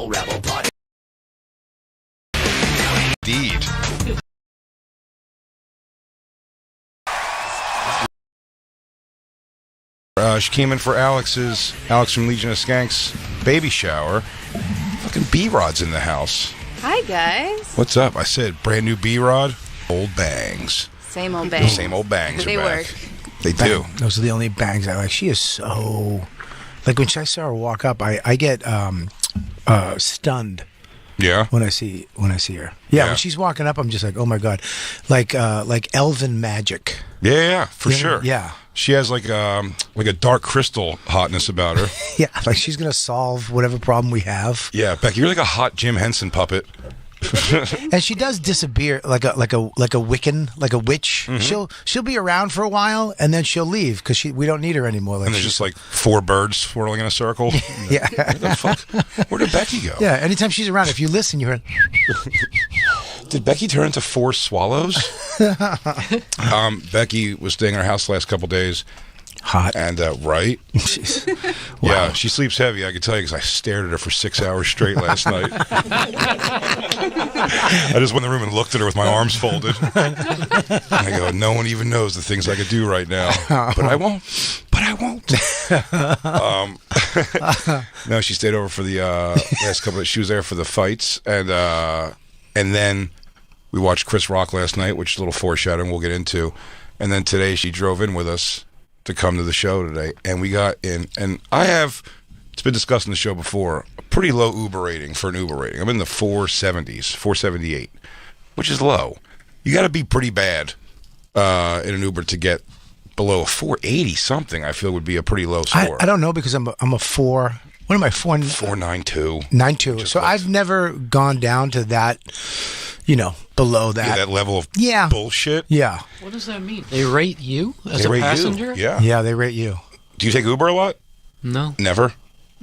rebel, rebel party. Indeed. She came in for Alex from Legion of Skanks baby shower. Fucking B-Rod's in the house. Hi, guys. What's up? I said brand new B-Rod, old bangs. Same old bangs. Same old bangs They are back. work. They do. Those are the only bangs I like. She is so... Like, when I saw her walk up, I get stunned. Yeah? When I see her. Yeah, when she's walking up, I'm just like, oh my God. Like elven magic. Yeah, for sure. Yeah. She has like a dark crystal hotness about her. Yeah, like she's going to solve whatever problem we have. Yeah, Becky, you're like a hot Jim Henson puppet. And she does disappear like a Wiccan, like a witch. Mm-hmm. She'll be around for a while and then she'll leave because we don't need her anymore. Like and there's just like 4 birds swirling in a circle. Yeah. Where the fuck? Where did Becky go? Yeah. Anytime she's around, if you listen, you hear. Did Becky turn into 4 swallows? Becky was staying in our house the last couple days. Hot. And, right? Wow. Yeah, she sleeps heavy, I can tell you, because I stared at her for 6 hours straight last night. I just went in the room and looked at her with my arms folded. And I go, no one even knows the things I could do right now. But I won't. No, she stayed over for the last couple of... She was there for the fights. And then we watched Chris Rock last night, which is a little foreshadowing we'll get into. And then today she drove in with us to come to the show today, and we got in, and it's been discussed in the show before, a pretty low Uber rating for an Uber rating. I'm in the 470s, 478, which is low. You got to be pretty bad in an Uber to get below a 480 something. I feel would be a pretty low score. I don't know because I'm a 4. What am I? 492. 92. So I've never gone down to that. Below that. Yeah, that level of bullshit. Yeah. What does that mean? They rate you as they a rate passenger? You. Yeah. Yeah, they rate you. Do you take Uber a lot? No. Never?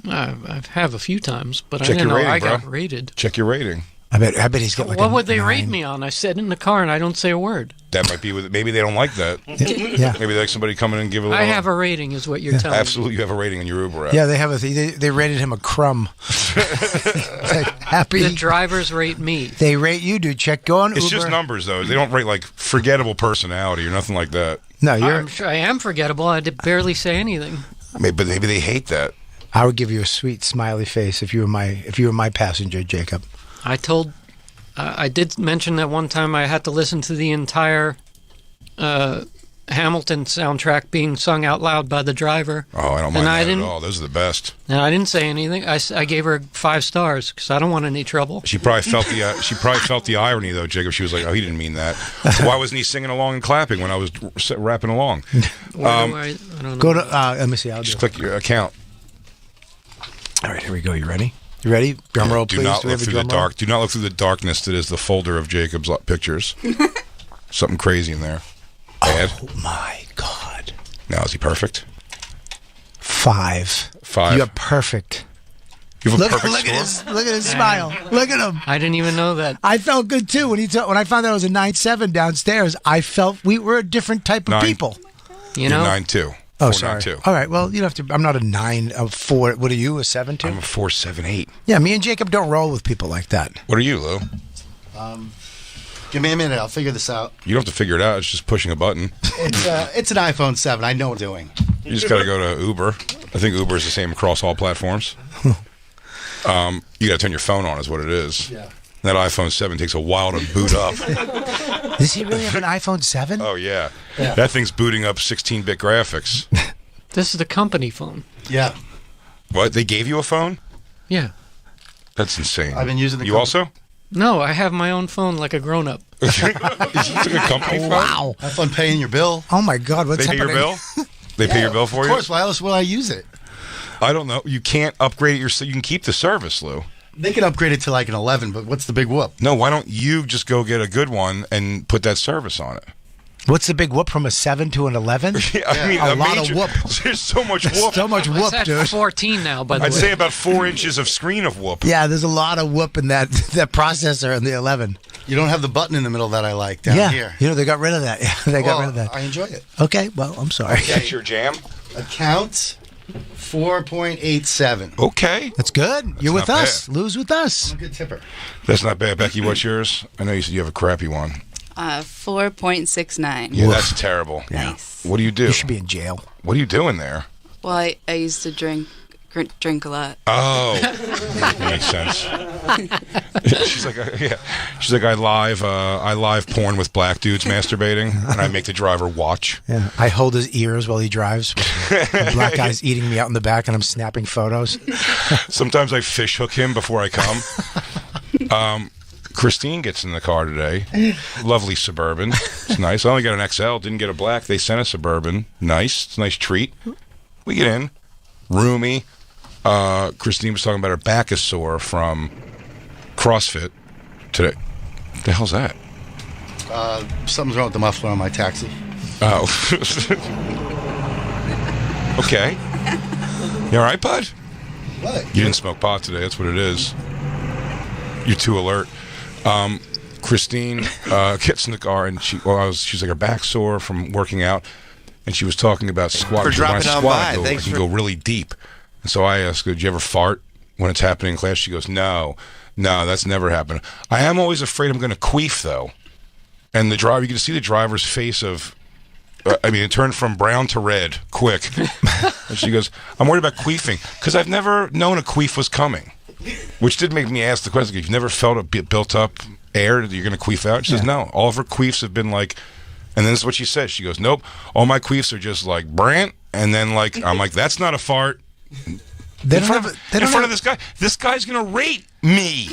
I have a few times, but Check I didn't your know rating, I got bro. rated. Check your rating. I bet he's got like What a would they 9. rate me on? I sat in the car and I don't say a word. That might be maybe they don't like that. Yeah. Maybe they like somebody come in and give a little... I have a rating is what you're telling Absolutely, you have a rating in your Uber app. Yeah, they have they rated him a crumb. Like, happy. me. The drivers rate me. They rate you, dude. Go on Uber. It's just numbers, though. They don't rate, like, forgettable personality or nothing like that. No, I'm sure I am forgettable. I did barely say anything. But maybe they hate that. I would give you a sweet smiley face if you were my passenger, Jacob. I did mention that one time I had to listen to the entire Hamilton soundtrack being sung out loud by the driver. Oh, I don't mind that at all. Those are the best. And I didn't say anything. I gave her 5 stars because I don't want any trouble. She probably felt the irony, though, Jacob. She was like, "Oh, he didn't mean that. Why wasn't he singing along and clapping when I was rapping along?" I don't know. Go to let me see. I'll Just do click your account. All right, here we go. You ready? You ready? Drum roll, please. Do not Do we look have a through the drum roll? dark. Do not look through the darkness that is the folder of Jacob's pictures. Something crazy in there. Bad. Oh my God! Now is he perfect? 5. 5. You're perfect. You have a Look perfect at score? look at his smile. Look at him. I didn't even know that. I felt good too when when I found out it was a 9.7 downstairs. I felt we were a different type of 9. people. You know, 9.2. Oh, sorry. 4.92. All right. Well, you don't have to. I'm not a 9, a 4. What are you? A 7 too? I'm a 4.78. Yeah, me and Jacob don't roll with people like that. What are you, Lou? Give me a minute. I'll figure this out. You don't have to figure it out. It's just pushing a button. It's an iPhone 7. I know what I'm doing. You just got to go to Uber. I think Uber is the same across all platforms. You got to turn your phone on is what it is. Yeah. That iPhone 7 takes a while to boot up. Does he really have an iPhone 7? Oh, yeah. That thing's booting up 16-bit graphics. this is the company phone. Yeah. What? They gave you a phone? Yeah. That's insane. I've been using the You company- also? No, I have my own phone like a grown-up. Is it a company phone? Wow. Have fun paying your bill. Oh my God. What's They pay happening? your bill? They pay your bill for Of you? course. Why else would I use it? I don't know. You can't upgrade it you can keep the service, Lou. They can upgrade it to like an 11, but what's the big whoop? No, why don't you just go get a good one and put that service on it? What's the big whoop from a 7 to an 11? I mean, A lot of whoop. There's so much whoop. So much whoop, It's at dude. 14 now, by the I'd way. say about 4 inches of screen of whoop. Yeah, there's a lot of whoop in that processor in the 11. You don't have the button in the middle that I like down Yeah, here. you know they got rid of that. Yeah, they got rid of that. I enjoy it. Okay, well, I'm sorry. That's your jam? Account. 4.87. Okay. That's good. You're with not us. Lou's with us. I'm a good tipper. That's not bad. Becky, what's yours? I know you said you have a crappy one. 4.69. Yeah, that's terrible. Nice. What do you do? You should be in jail. What are you doing there? Well, I used to drink a lot. Oh, makes sense. She's like, yeah. She's like, I live porn with black dudes masturbating, and I make the driver watch. Yeah, I hold his ears while he drives. The black guy's eating me out in the back, and I'm snapping photos. Sometimes I fish hook him before I come. Christine gets in the car today. Lovely Suburban. It's nice. I only got an XL, didn't get a black. They sent a Suburban. Nice. It's a nice treat. We get in. Roomy. Christine was talking about her back is sore from CrossFit today. What the hell's that? Something's wrong with the muffler on my taxi. Oh. Okay. You all right, bud? What? You didn't smoke pot today. That's what it is. You're too alert. Christine gets in the car and she's like her back sore from working out, and she was talking about squat. For dropping on by. I can go really deep. And so I asked her, "Did you ever fart when it's happening in class?" She goes, "No, that's never happened." I am always afraid I'm going to queef though. And the driver, you can see the driver's face of. It turned from brown to red quick. And she goes, "I'm worried about queefing because I've never known a queef was coming." Which did make me ask the question, you've never felt a built up air that you're going to queef out? She says, no. All of her queefs have been like, and then this is what she says. She goes, nope, all my queefs are just like, Brant. And then I'm like, that's not a fart. In front of this guy. This guy's going to rate me.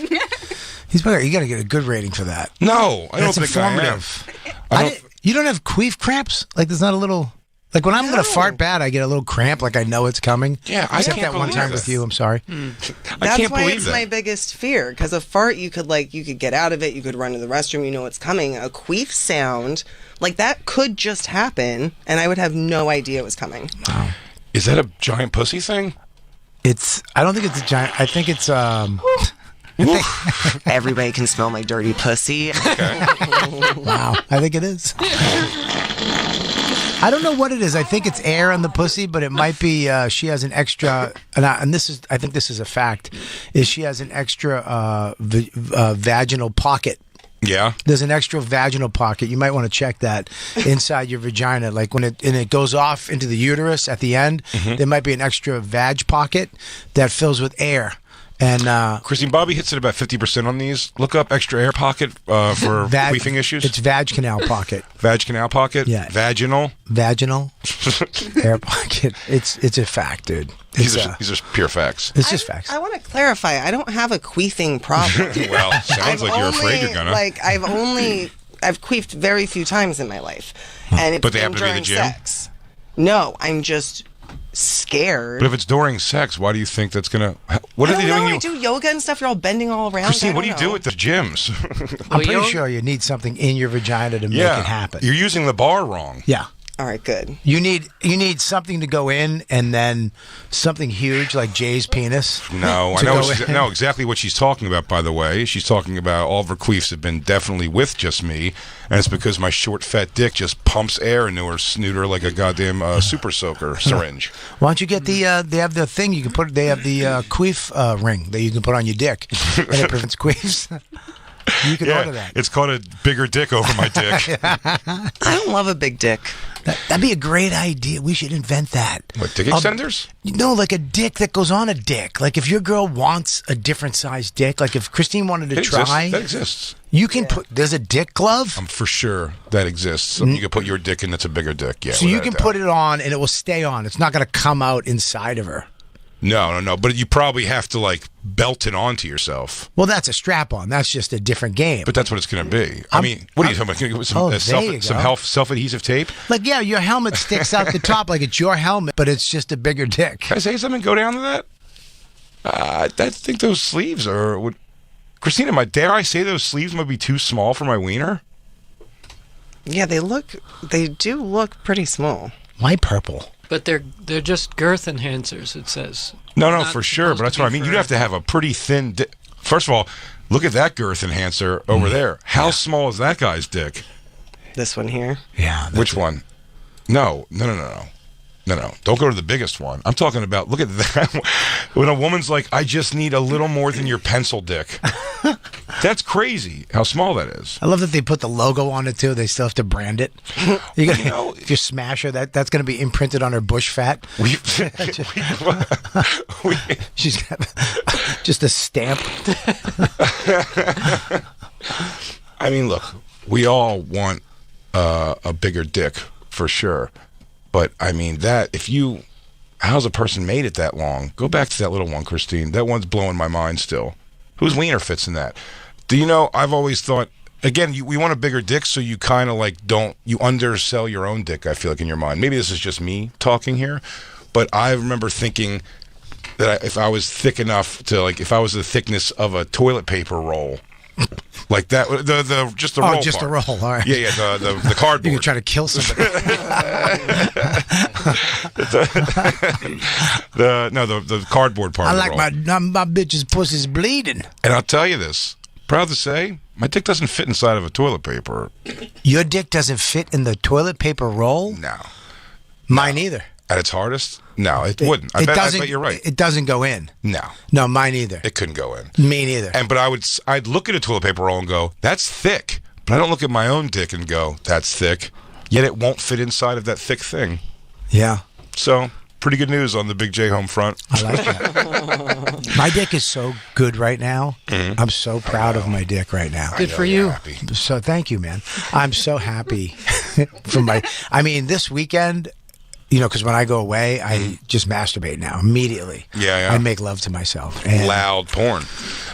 He's better. You got to get a good rating for that. No, I don't That's think informative. I have. You don't have queef cramps? Like there's not a little... Like when I'm going to fart bad, I get a little cramp, like I know it's coming. Yeah, I Except can't that one believe time this. with you, I'm sorry. That's why it's my biggest fear. Because a fart, you could get out of it, you could run to the restroom, you know it's coming. A queef sound, like that could just happen, and I would have no idea it was coming. Wow. Is that a giant pussy thing? I don't think it's a giant, I think it's, Everybody can smell my dirty pussy. Okay. Wow, I think it is. I don't know what it is. I think it's air on the pussy, but it might be she has an extra, and this is, I think this is a fact, is she has an extra vaginal pocket. Yeah. There's an extra vaginal pocket. You might want to check that inside your vagina. Like when it goes off into the uterus at the end, there might be an extra vag pocket that fills with air. And Christine, Bobby hits it about 50% on these. Look up extra air pocket for queefing issues. It's vag canal pocket. Vag canal pocket? Yeah. Vaginal air pocket. It's a fact, dude. These are pure facts. It's just facts. I want to clarify. I don't have a queefing problem. Well, sounds like you're afraid you're gonna. I've queefed very few times in my life, and it's But they been happen to be in the during gym? sex. No, I'm just scared. But if it's during sex, why do you think that's gonna? What are they doing? I do yoga and stuff. You're all bending all around. Christine, what do you do at the gyms? I'm pretty sure you need something in your vagina to make it happen. You're using the bar wrong. Yeah. All right, good. You need something to go in, and then something huge like Jay's penis. No, I know exactly what she's talking about. By the way, she's talking about all of her queefs have been definitely with just me, and it's because my short fat dick just pumps air into her snooter like a goddamn super soaker syringe. Why don't you get the? They have the thing you can put. They have the queef ring that you can put on your dick, and it prevents queefs. You can order that. It's called a bigger dick over my dick. I don't love a big dick. That'd be a great idea. We should invent that. What, dick extenders? No, like a dick that goes on a dick. Like if your girl wants a different size dick, like if Christine wanted to try. That exists. You can put. There's a dick glove. I'm for sure that exists. You can put your dick in that's a bigger dick. Yeah. So you can put it on and it will stay on. It's not going to come out inside of her. No. But you probably have to belt it onto yourself. Well, that's a strap-on. That's just a different game. But that's what it's going to be. What are you talking about? Some self-adhesive tape? Like, yeah, your helmet sticks out the top like it's your helmet, but it's just a bigger dick. Can I say something? Go down to that? I think those sleeves are... Christina, dare I say those sleeves might be too small for my wiener? Yeah, they do look pretty small. Why purple? But they're just girth enhancers, it says. No, for sure. But that's what I mean. You'd have to have a pretty thin dick. First of all, look at that girth enhancer over there. How small is that guy's dick? This one here? Yeah. Which one? No. No. Don't go to the biggest one. I'm talking about, look at that. When a woman's like, I just need a little more than your pencil dick. That's crazy how small that is. I love that they put the logo on it, too. They still have to brand it. If you smash her, that's going to be imprinted on her bush fat. She's got just a stamp. I mean, look, we all want a bigger dick, for sure. But, I mean, how's a person made it that long? Go back to that little one, Christine. That one's blowing my mind still. Whose wiener fits in that? Do you know, I've always thought, again, we want a bigger dick, so you kind of like you undersell your own dick, I feel like, in your mind. Maybe this is just me talking here, but I remember thinking that if I was thick enough to, like, if I was the thickness of a toilet paper roll, like that, just the roll. Oh, just part. the roll. All right. Yeah, the cardboard. You could try to kill somebody. the cardboard part. I of the like roll. my bitch's pussy's bleeding. And I'll tell you this, proud to say, my dick doesn't fit inside of a toilet paper. Your dick doesn't fit in the toilet paper roll? No. Mine either. At its hardest? No, it wouldn't. I bet you're right. It doesn't go in. No, mine either. it couldn't go in. Me neither. But I'd look at a toilet paper roll and go, that's thick. But I don't look at my own dick and go, that's thick. Yet it won't fit inside of that thick thing. Yeah. So, pretty good news on the Big J home front. I like that. My dick is so good right now. Mm-hmm. I'm so proud of my dick right now. Good for you. Happy. So thank you, man. I'm so happy this weekend, because when I go away, I just masturbate now immediately. Yeah. I make love to myself. And loud porn.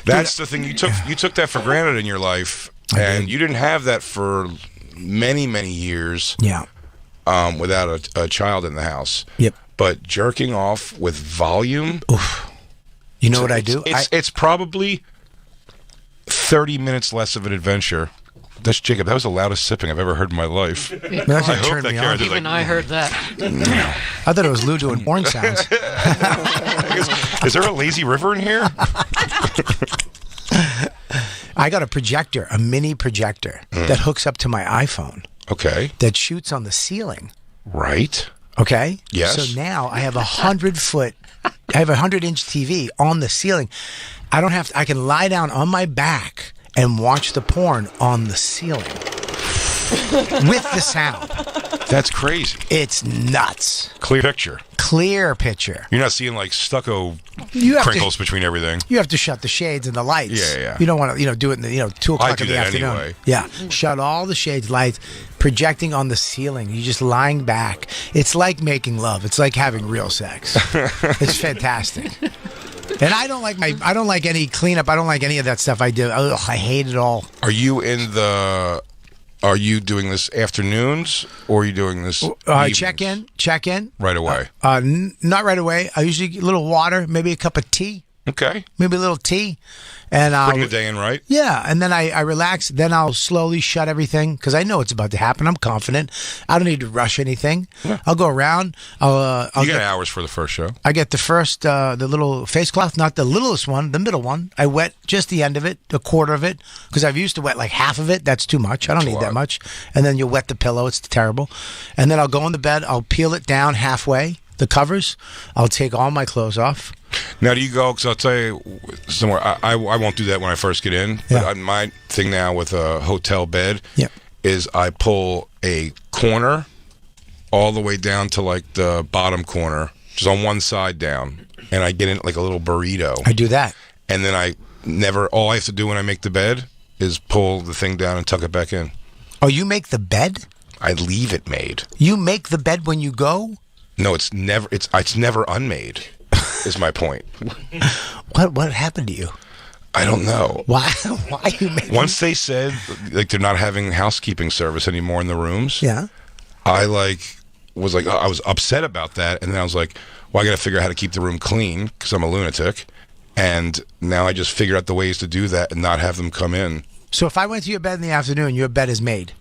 That's the thing. You took that for granted in your life, and you didn't have that for many, many years. Yeah. Without a child in the house. Yep. But jerking off with volume. Oof. You know what I do? It's probably 30 minthoughts less of an adventure. That's Jacob. That was the loudest sipping I've ever heard in my life. I hope that on. Even I heard that. I thought it was Lou doing porn sounds. Is there a lazy river in here? I got a mini projector that hooks up to my iPhone. Okay. That shoots on the ceiling. Right. Okay. Yes. So now I have a 100-inch TV on the ceiling. I can lie down on my back and watch the porn on the ceiling with the sound. That's crazy. It's nuts. Clear picture. You're not seeing like stucco crinkles between everything. You have to shut the shades and the lights. Yeah. You don't want to, do it in the 2 o'clock in the afternoon. Anyway. Yeah. Shut all the shades, lights, projecting on the ceiling. You're just lying back. It's like making love. It's like having real sex. It's fantastic. And I don't like any cleanup. I don't like any of that stuff I do. Ugh, I hate it all. Are you doing this afternoons or are you doing this check in right away? Not right away. I usually get a little water, maybe a cup of tea. Okay. Maybe a little tea. And bring the day in right. Yeah, and then I relax. Then I'll slowly shut everything because I know it's about to happen. I'm confident. I don't need to rush anything. Yeah. I'll go around. I'll get hours for the first show. I get the first, the little face cloth, not the littlest one, the middle one. I wet just the end of it, a quarter of it, because I've used to wet like half of it. That's too much. I don't need that much. And then you wet the pillow. It's terrible. And then I'll go in the bed. I'll peel it down halfway, the covers. I'll take all my clothes off. Now, do you go, because I'll tell you somewhere, I won't do that when I first get in, but my thing now with a hotel bed is I pull a corner all the way down to like the bottom corner, just on one side down, and I get in like a little burrito. I do that. And then all I have to do when I make the bed is pull the thing down and tuck it back in. Oh, you make the bed? I leave it made. You make the bed when you go? No, it's never unmade. Is my point. What happened to you? I don't know. Why you making... Once they said like they're not having housekeeping service anymore in the rooms. Yeah. I was upset about that, and then I was like, well, I got to figure out how to keep the room clean because I'm a lunatic, and now I just figured out the ways to do that and not have them come in. So if I went to your bed in the afternoon, your bed is made.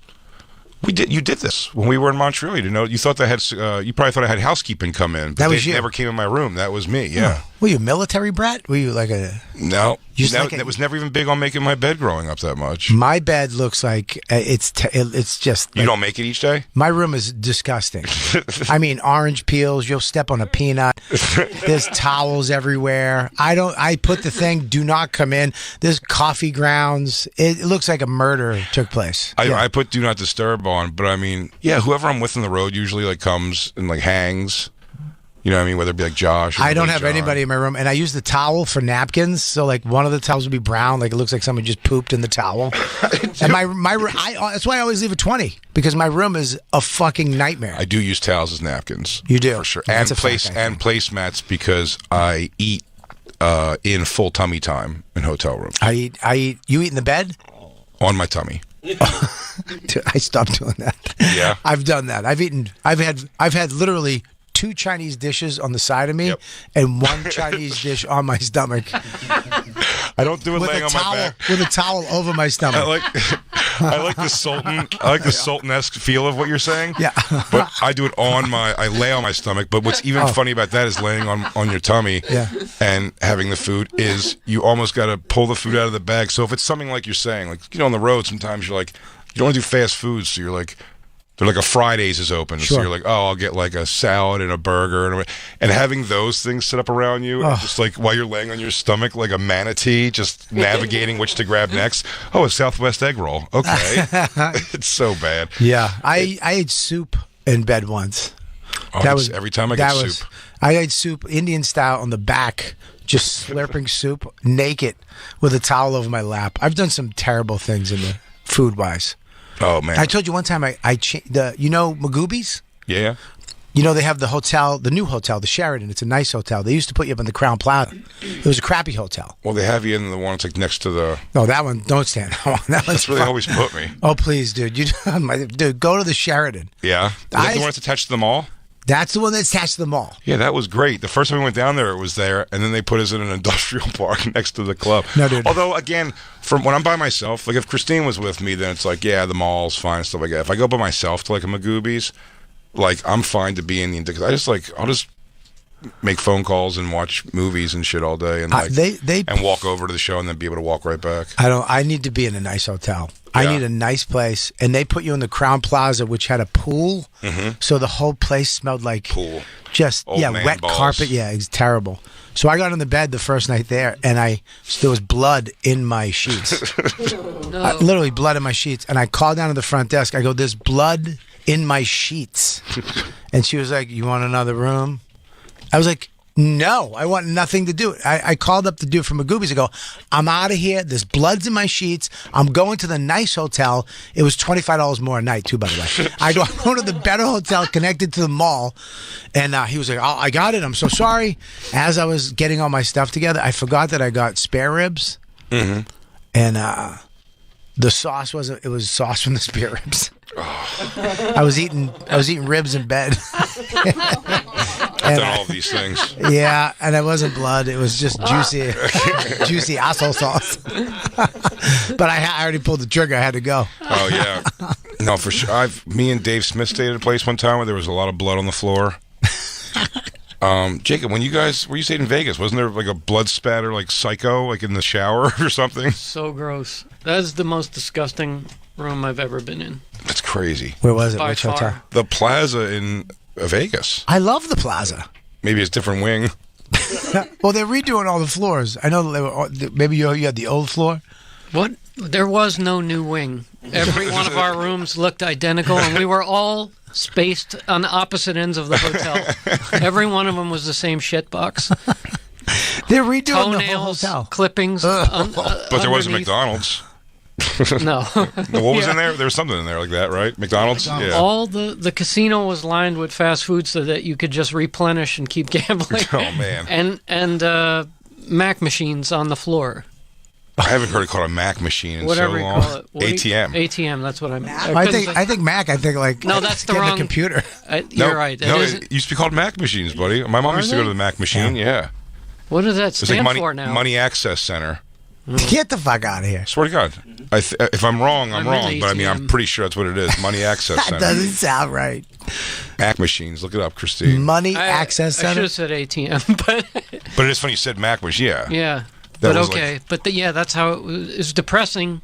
You did this when we were in Montreal. You thought you probably thought I had housekeeping come in. But that was you. Never came in my room. That was me. Yeah. Oh. Were you a military brat? Were you like a... No. Like that was never even big on making my bed growing up that much. My bed looks like it's just... You don't make it each day? My room is disgusting. I mean, orange peels. You'll step on a peanut. There's towels everywhere. I put the thing, do not come in. There's coffee grounds. It looks like a murder took place. I put do not disturb on, but I mean, yeah, whoever I'm with on the road usually like comes and like hangs. You know what I mean? Whether it be like Josh or I don't have John. anybody in my room, and I use the towel for napkins. So like one of the towels would be brown, like it looks like someone just pooped in the towel. And that's why I always leave a 20 because my room is a fucking nightmare. I do use towels as napkins. You do for sure, That's and a fact, placemats because I eat in full tummy time in hotel rooms. I eat. You eat in the bed? On my tummy. I stopped doing that. Yeah, I've done that. I've had literally 2 Chinese dishes on the side of me and 1 Chinese dish on my stomach. I don't do it laying on my back with a towel over my stomach. I like the Sultan. I like the Sultan-esque feel of what you're saying. Yeah, but I do it I lay on my stomach. But what's even funny about that is laying on your tummy and having the food is you almost got to pull the food out of the bag. So if it's something like you're saying, like on the road, sometimes you're like you don't want to do fast food, so you're like. They're like a Fridays is open, so you're like, oh, I'll get like a salad and a burger, and having those things set up around you, and just like while you're laying on your stomach like a manatee, just navigating which to grab next. Oh, a Southwest egg roll. Okay, it's so bad. Yeah, I ate soup in bed once. Oh, every time I get soup. I ate soup Indian style on the back, just slurping soup naked with a towel over my lap. I've done some terrible things in the food wise. Oh man! I told you one time you know Magoobies? Yeah. You know they have the hotel, the new hotel, the Sheraton. It's a nice hotel. They used to put you up in the Crown Plaza. It was a crappy hotel. Well, they have you in the one that's like next to the. No, that one don't stand. That's where they always put me. Oh please, dude! Dude, go to the Sheraton. Yeah. Is that the one that's attached to the mall? That's the one that's attached to the mall. Yeah, that was great. The first time we went down there, it was there, and then they put us in an industrial park next to the club. No, dude. Although, again, from when I'm by myself, like if Christine was with me, then it's like, yeah, the mall's fine and stuff like that. If I go by myself to like a Magoobies, like I'm fine to be in the because I'll just make phone calls and watch movies and shit all day, and like and walk over to the show and then be able to walk right back. I need to be in a nice hotel. I need a nice place, and they put you in the Crown Plaza, which had a pool, so the whole place smelled like pool. Just Old man wet balls. Carpet. Yeah, it's terrible. So I got in the bed the first night there, and there was blood in my sheets. Literally blood in my sheets, and I called down to the front desk. I go, "There's blood in my sheets," and she was like, "You want another room?" I was like, no, I want nothing to do. I called up the dude from Magoobies. I go, I'm out of here. There's bloods in my sheets. I'm going to the nice hotel. It was $25 more a night, too, by the way. I go, I'm going to the better hotel connected to the mall. And he was like, oh, I got it. I'm so sorry. As I was getting all my stuff together, I forgot that I got spare ribs. And the sauce it was sauce from the spare ribs. I was eating ribs in bed. I've done all of these things. Yeah, and it wasn't blood. It was just juicy asshole sauce. But I already pulled the trigger. I had to go. Oh, yeah. No, for sure. Me and Dave Smith stayed at a place one time where there was a lot of blood on the floor. Jacob, when you stayed in Vegas, wasn't there like a blood spatter like psycho like in the shower or something? So gross. That is the most disgusting room I've ever been in. That's crazy. Where was it? By Which far. hotel? The Plaza in Vegas. I love the Plaza. Maybe it's a different wing. Well, they're redoing all the floors. I know they were. Maybe you had the old floor. What? There was no new wing. Every one of our rooms looked identical, and we were all spaced on opposite ends of the hotel. Every one of them was the same shit box. They're redoing the whole Toenails, hotel. clippings. But there wasn't underneath. McDonald's. No. What was in there? There was something in there like that, right? McDonald's? Yeah. All the casino was lined with fast food so that you could just replenish and keep gambling. Oh, man. And Mac machines on the floor. I haven't heard it called a Mac machine in Whatever so you long. call it. ATM. ATM, that's what I meant. I think Mac. I think like No, that's the getting wrong a computer. You're right. No, it used to be called Mac machines, buddy. My mom used to go to the Mac machine. Yeah. What does that It's like stand money, for now? Money Access Center. Get the fuck out of here. Swear to God. If I'm wrong, I'm I'm wrong. in But I mean, I'm ATM. pretty sure that's what it is. Money Access That Center. doesn't sound right. Mac machines. Look it up, Christine. Money Access I Center. should have said ATM, but But it is funny you said Mac was, yeah. yeah. That But was okay, but yeah, that's how it was. It was depressing.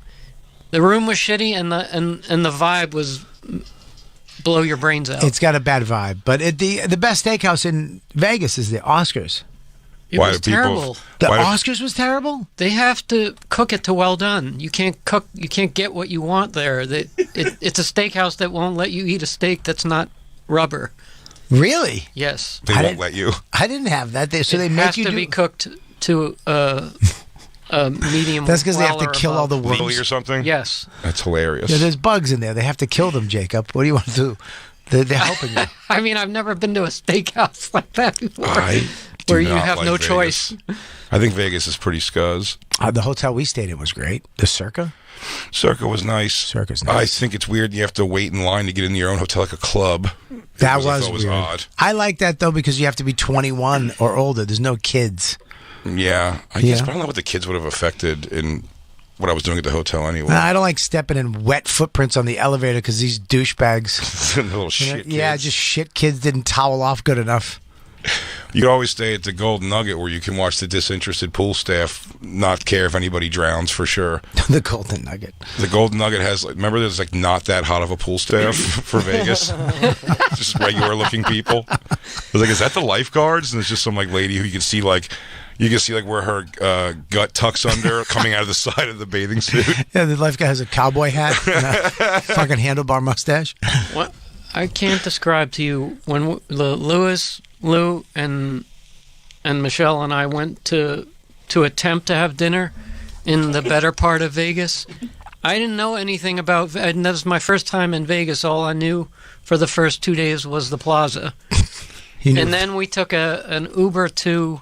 The room was shitty, and the vibe was blow your brains out. It's got a bad vibe, but the best steakhouse in Vegas is the Oscars. It Why was do people- terrible. The Why do- Oscars was terrible. They have to cook it to well done. You can't cook. You can't get what you want there. It's a steakhouse that won't let you eat a steak that's not rubber. Really? Yes, They I won't didn't- let you. I didn't have that. So they it make has you to do. be cooked to a medium. That's because they have well to or kill all the above. Legally or worms. something? Yes. That's hilarious. Yeah, there's bugs in there. They have to kill them, Jacob. What do you want to do? They're helping you. I mean, I've never been to a steakhouse like that before, I do where you not have like no Vegas. choice. I think Vegas is pretty scuzz. The hotel we stayed in was great. The Circa. Circa was nice. Circa's I nice. think it's weird you have to wait in line to get into your own hotel like a club. That I was thought weird. odd. I like that though because you have to be 21 or older. There's no kids. Yeah, I guess, Yeah. but I don't know what the kids would have affected in what I was doing at the hotel anyway. I don't like stepping in wet footprints on the elevator because these douchebags. The little shit kids. Yeah, just shit kids didn't towel off good enough. You always stay at the Golden Nugget where you can watch the disinterested pool staff not care if anybody drowns for sure. The Golden Nugget. The Golden Nugget has, like, remember there's like not that hot of a pool staff for Vegas? Just regular looking people. I was like, is that the lifeguards? And it's just some like lady who you can see like where her gut tucks under coming out of the side of the bathing suit. Yeah, the lifeguard has a cowboy hat and a fucking handlebar mustache. What I can't describe to you when Lou, and Michelle and I went to attempt to have dinner in the better part of Vegas. I didn't know anything about, and that was my first time in Vegas. All I knew for the first 2 days was the Plaza, and then we took an Uber to.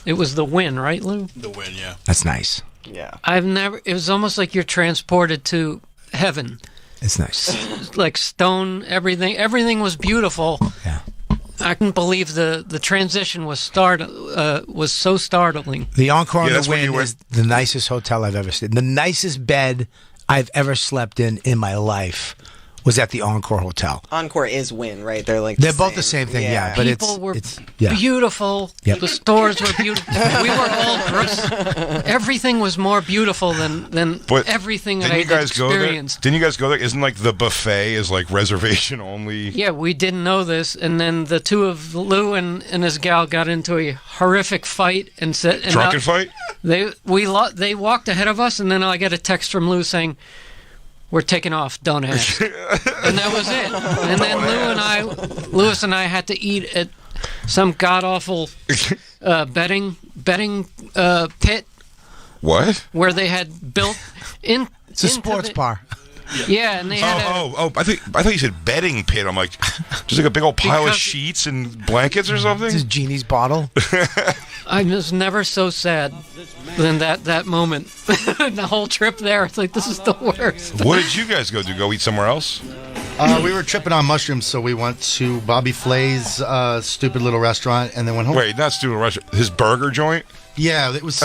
It was the Wynn, right, Lou? The Win, yeah. That's nice. Yeah. It was almost like you're transported to heaven. It's nice. Like stone, everything was beautiful. Yeah. I couldn't believe the transition was so startling. The Encore on that's the when you Wynn went- is the nicest hotel I've ever stayed. The nicest bed I've ever slept in my life was at the Encore Hotel. Encore is Win, right? They're both the same thing, yeah. But People were it's beautiful. Yep. The stores were beautiful. We were all gross. Everything was more beautiful than But everything that didn't I you guys had go there? experienced. Didn't you guys go there? Isn't like the buffet is like reservation only? Yeah, we didn't know this, and then the two of Lou and his gal got into a horrific fight and said, and Drunken fight? They walked ahead of us, and then I get a text from Lou saying, "We're taking off. Don't ask." And that was it. And then Lewis and I had to eat at some god awful betting pit What? where they had built in. It's a sports bar. Yeah, and they had Oh! I thought you said bedding pit. I'm like, just like a big old pile of Because- sheets and blankets or something. This is Genie's bottle. I was never so sad than that moment. The whole trip there, it's like, this is the worst. What did you guys go do? Go eat somewhere else? We were tripping on mushrooms, so we went to Bobby Flay's stupid little restaurant and then went home. Wait, not Stewart Restaurant. His burger joint? Yeah, it was.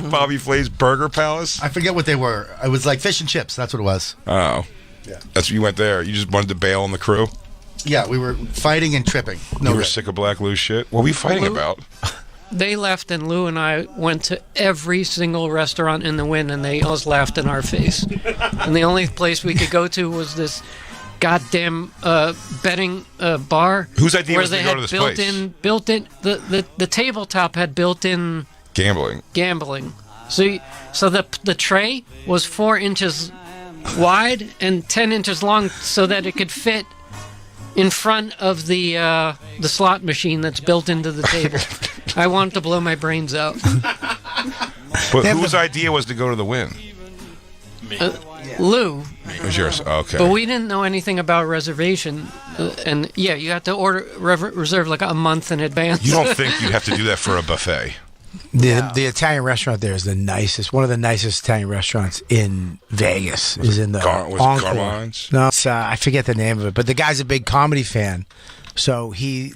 Bobby Flay's Burger Palace? I forget what they were. It was like fish and chips. That's what it was. Oh. Yeah. That's what you went there. You just wanted to bail on the crew? Yeah, we were fighting and tripping. No, You were good. sick of Black Lou's shit? What were you fighting Lou- about? They left, and Lou and I went to every single restaurant in the Wynn, and they always laughed in our face. And the only place we could go to was this goddamn betting bar. Whose idea where was to they go had to this built place? in the tabletop had built-in Gambling. gambling. So the tray was 4 inches wide and 10 inches long, so that it could fit in front of the slot machine that's built into the table. I wanted to blow my brains out. But whose idea was to go to the Wynn? Lou, It was yours. Okay. but we didn't know anything about reservation, and yeah, you have to reserve like a month in advance. You don't think you'd have to do that for a buffet? The Italian restaurant there is the nicest, one of the nicest Italian restaurants in Vegas. Is in the Was it Encore. Carmine's? No, it's, I forget the name of it, but the guy's a big comedy fan. So he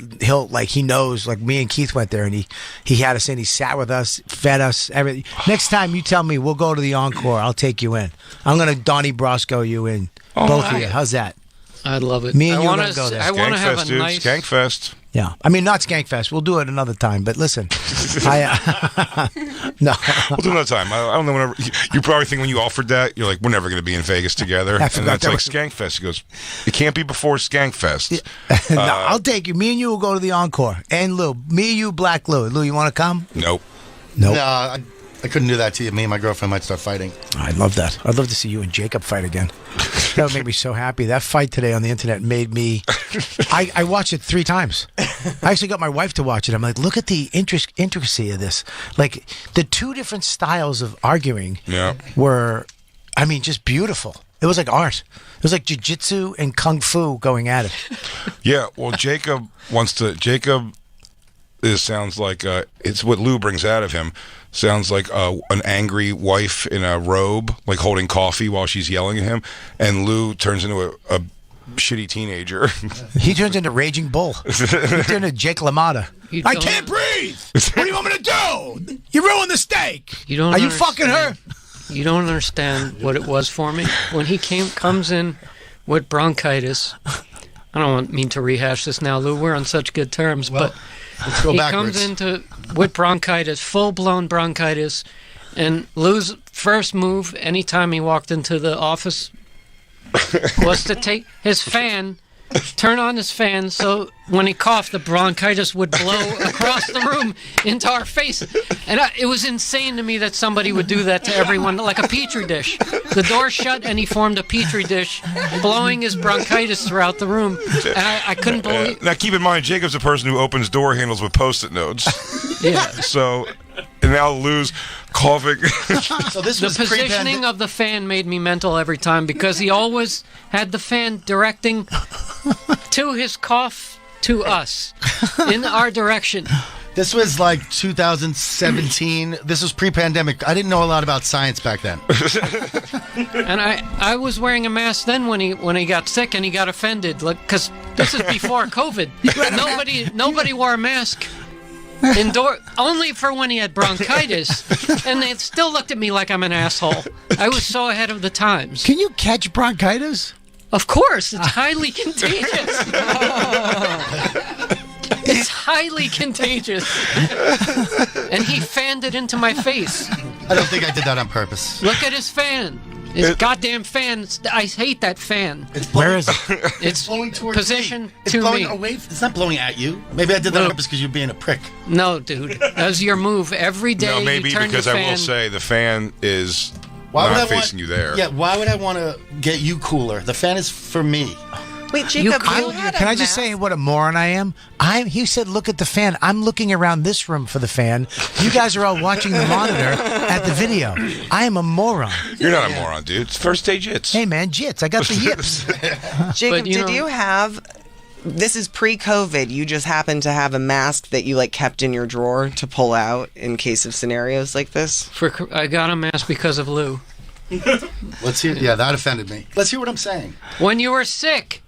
knows, like me and Keith went there and he had us in, he sat with us, fed us, everything. Next time you tell me we'll go to the Encore, I'll take you in. I'm going to Donnie Brasco you in. Both of you. How's that? I'd love it. Me and you are going to go there. I want to have Skankfest, a dude. nice... Skankfest. Yeah. I mean, not Skankfest. We'll do it another time. But listen, no. We'll do another time. I don't know. Whenever you probably think when you offered that, you're like, we're never going to be in Vegas together. And that's like Skankfest. He goes, it can't be before Skankfest. Yeah. No, I'll take you. Me and you will go to the Encore. And Lou. Me, you, Black Lou. Lou, you want to come? Nope. No, I couldn't do that to you. Me and my girlfriend might start fighting. I'd love that. I'd love to see you and Jacob fight again. That would make me so happy. That fight today on the internet made me... I watched it 3 times. I actually got my wife to watch it. I'm like, look at the intricacy of this. Like, the 2 different styles of arguing were, I mean, just beautiful. It was like art. It was like jiu-jitsu and kung fu going at it. Yeah, well, Jacob sounds like it's what Lou brings out of him. Sounds like an angry wife in a robe, like holding coffee while she's yelling at him, and Lou turns into a shitty teenager. He turns into Raging Bull. He turns into Jake LaMotta. I can't breathe. What do you want me to do? You ruined the steak. Are you fucking her? You don't understand what it was for me when he comes in with bronchitis. I don't mean to rehash this now, Lou. We're on such good terms, but let's go backwards. Comes with bronchitis, full-blown bronchitis, and Lou's first move anytime he walked into the office was to take his fan, turn on his fan, so when he coughed, the bronchitis would blow across the room into our face. And it was insane to me that somebody would do that to everyone, like a petri dish. The door shut, and he formed a petri dish, blowing his bronchitis throughout the room. And I couldn't believe... Now, keep in mind, Jacob's a person who opens door handles with Post-it notes. Yeah. So, and now Lou's coughing. So this the was positioning of the fan made me mental every time, because he always had the fan directing to his cough to us in our direction. This was like 2017. This was pre-pandemic. I didn't know a lot about science back then. And I was wearing a mask then when he got sick and he got offended, like, because this is before COVID. Nobody wore a mask indoor, only for when he had bronchitis, and they still looked at me like I'm an asshole. I was so ahead of the times. Can you catch bronchitis? Of course, it's highly contagious. It's highly contagious. And he fanned it into my face. I don't think I did that on purpose. Look at his fan. His goddamn fan. I hate that fan. Where is it? It's blowing towards position me. It's to blowing me. away. It's not blowing at you. Maybe I did that on purpose because you're being a prick. No, dude. That was your move. Every day No, maybe you turn because your I fan. will say the fan is Why would not I facing you there. Yeah, why would I want to get you cooler? The fan is for me. Wait, Jacob, Can I just say what a moron I am? He said, look at the fan. I'm looking around this room for the fan. You guys are all watching the monitor at the video. I am a moron. You're not a moron, dude. It's first day jits. Hey, man, jits. I got the yips. Jacob, But, you did know- you have... This is pre-COVID. You just happened to have a mask that you kept in your drawer to pull out in case of scenarios like this? I got a mask because of Lou. Let's hear. Yeah, that offended me. Let's hear what I'm saying. When you were sick.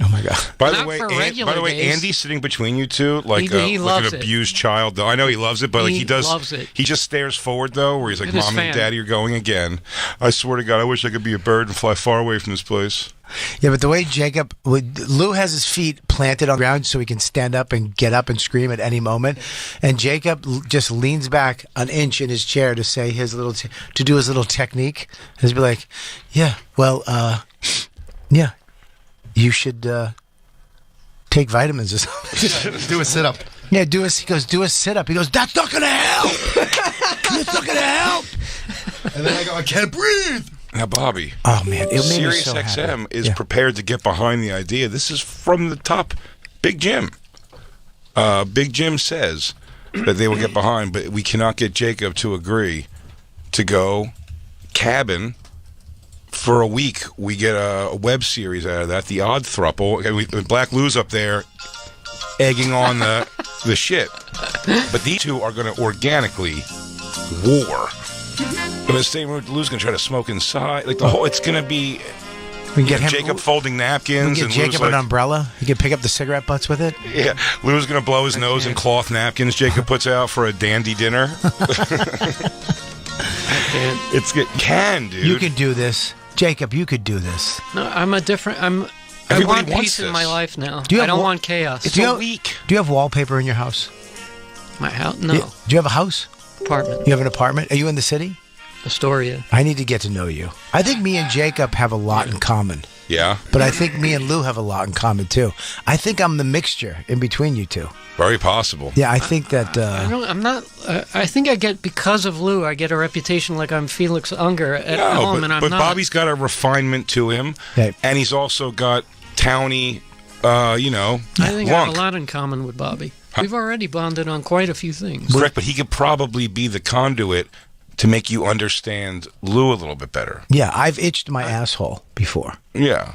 Oh, my God. By Not the way, for regular days. Andy's sitting between you two like He loves an it. abused child. Though I know he loves it, but like He he does. loves it. He just stares forward though, where he's like, Look at his "Mommy and fan. Daddy are going again." I swear to God, I wish I could be a bird and fly far away from this place. Yeah, but the way Lou has his feet planted on the ground so he can stand up and get up and scream at any moment, and Jacob just leans back an inch in his chair to say to do his little technique, and he'll be like, "Yeah, well, yeah, you should take vitamins or something." Do a sit up. Yeah, he goes, do a sit up. He goes, "That's not gonna help. It's not gonna help." And then I go, I can't breathe. Now, Bobby, Oh man, it made me Sirius so happy. XM is Yeah. prepared to get behind the idea. This is from the top. Big Jim. Big Jim says that they will get behind, but we cannot get Jacob to agree to go cabin for a week. We get a web series out of that, The Odd Thruple. And Black Lou's up there egging on the shit. But these two are going to organically war. In the same room, Lou's going to try to smoke inside. Like it's going to be We can get him. Jacob folding We napkins. can And get Jacob Lou's an umbrella. He can pick up the cigarette butts with it. Yeah, Lou's going to blow his nose in cloth napkins Jacob puts out for a dandy dinner. Can, dude. You can do this. Jacob, you could do this. No, I Everybody want wants peace in this. my life now. Do you I have don't wa- want chaos. It's Do you a have- week. Do you have wallpaper in your house? My house? No. Do you have a house? Apartment. You have an apartment? Are you in the city? Astoria. I need to get to know you. I think me and Jacob have a lot in common. Yeah, But I think me and Lou have a lot in common, too. I think I'm the mixture in between you two. very possible. Yeah, I think that... I'm not. I think I get, because of Lou, I get a reputation like I'm Felix Unger at home, and I'm but not. Bobby's got a refinement to him, Hey. and he's also got towny, I think I have lunk. a lot in common with Bobby. We've already bonded on quite a few things. Correct, but he could probably be the conduit to make you understand Lou a little bit better. Yeah, I've itched my asshole before. Yeah.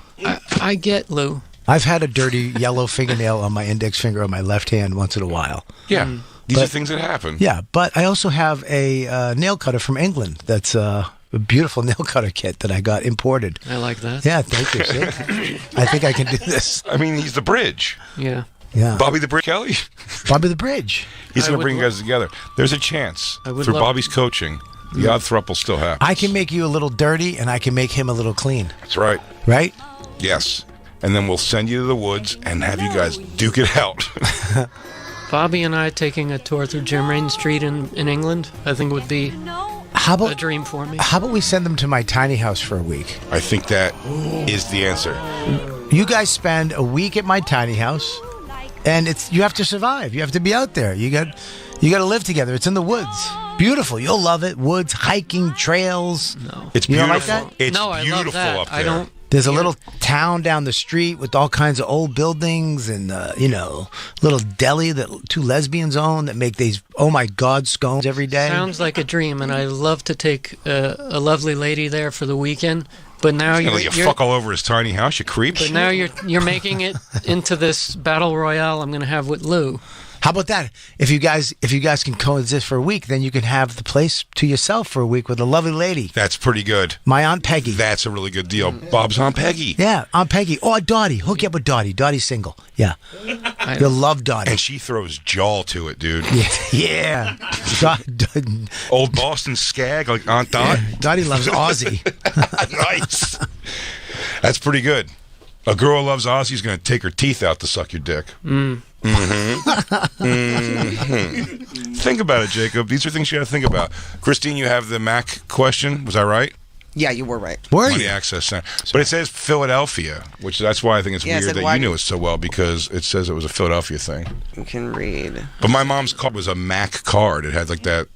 I get Lou. I've had a dirty yellow fingernail on my index finger on my left hand once in a while. Yeah. These But- are things that happen. Yeah, but I also have a nail cutter from England. That's a beautiful nail cutter kit that I got imported. I like that. Yeah, thank you. See? I think I can do this. I mean, he's the bridge. Yeah. Yeah, Bobby the Bridge Kelly. Bobby the Bridge. He's I going to would bring you lo- guys together. There's a chance I would through love- Bobby's coaching, the odd thruple still happens. I can make you a little dirty, and I can make him a little clean. That's right. Right? Yes. And then we'll send you to the woods and have you guys duke it out. Bobby and I taking a tour through Germain Street in England, I think would be How a about dream for me. how about we send them to my tiny house for a week? I think that is the answer. You guys spend a week at my tiny house, and you have to survive. You have to be out there. You got to live together. It's in the woods. Beautiful. You'll love it. Woods, hiking, trails. No. It's You don't beautiful. like that? It's No, I beautiful love that. up there. I don't. There's a little town down the street with all kinds of old buildings and, little deli that two lesbians own that make these, oh my God, scones every day. Sounds like a dream, and I love to take a lovely lady there for the weekend. But now You you're, fuck all over his tiny house, you creep. but now you're making it into this battle royale I'm going to have with Lou. How about that? If you guys can coexist for a week, then you can have the place to yourself for a week with a lovely lady. That's pretty good. My Aunt Peggy. That's a really good deal. Bob's Aunt Peggy. Yeah, Aunt Peggy. Oh, Dottie. Hook you up with Dottie. Dottie's single. Yeah. You'll love Dottie. And she throws jaw to it, dude. Yeah. Old Boston skag like Aunt Dot. Dottie loves Aussie. Nice. That's pretty good. A girl who loves Aussie is going to take her teeth out to suck your dick. Think about it, Jacob. These are things you got to think about. Christine, you have the Mac question. Was I right? Yeah, you were right. Were Money you? Access Center. But it says Philadelphia, which that's why I think it's Yeah, it weird said that why you do- knew it so well, because it says it was a Philadelphia thing. You can read. But my mom's card was a Mac card. It had like that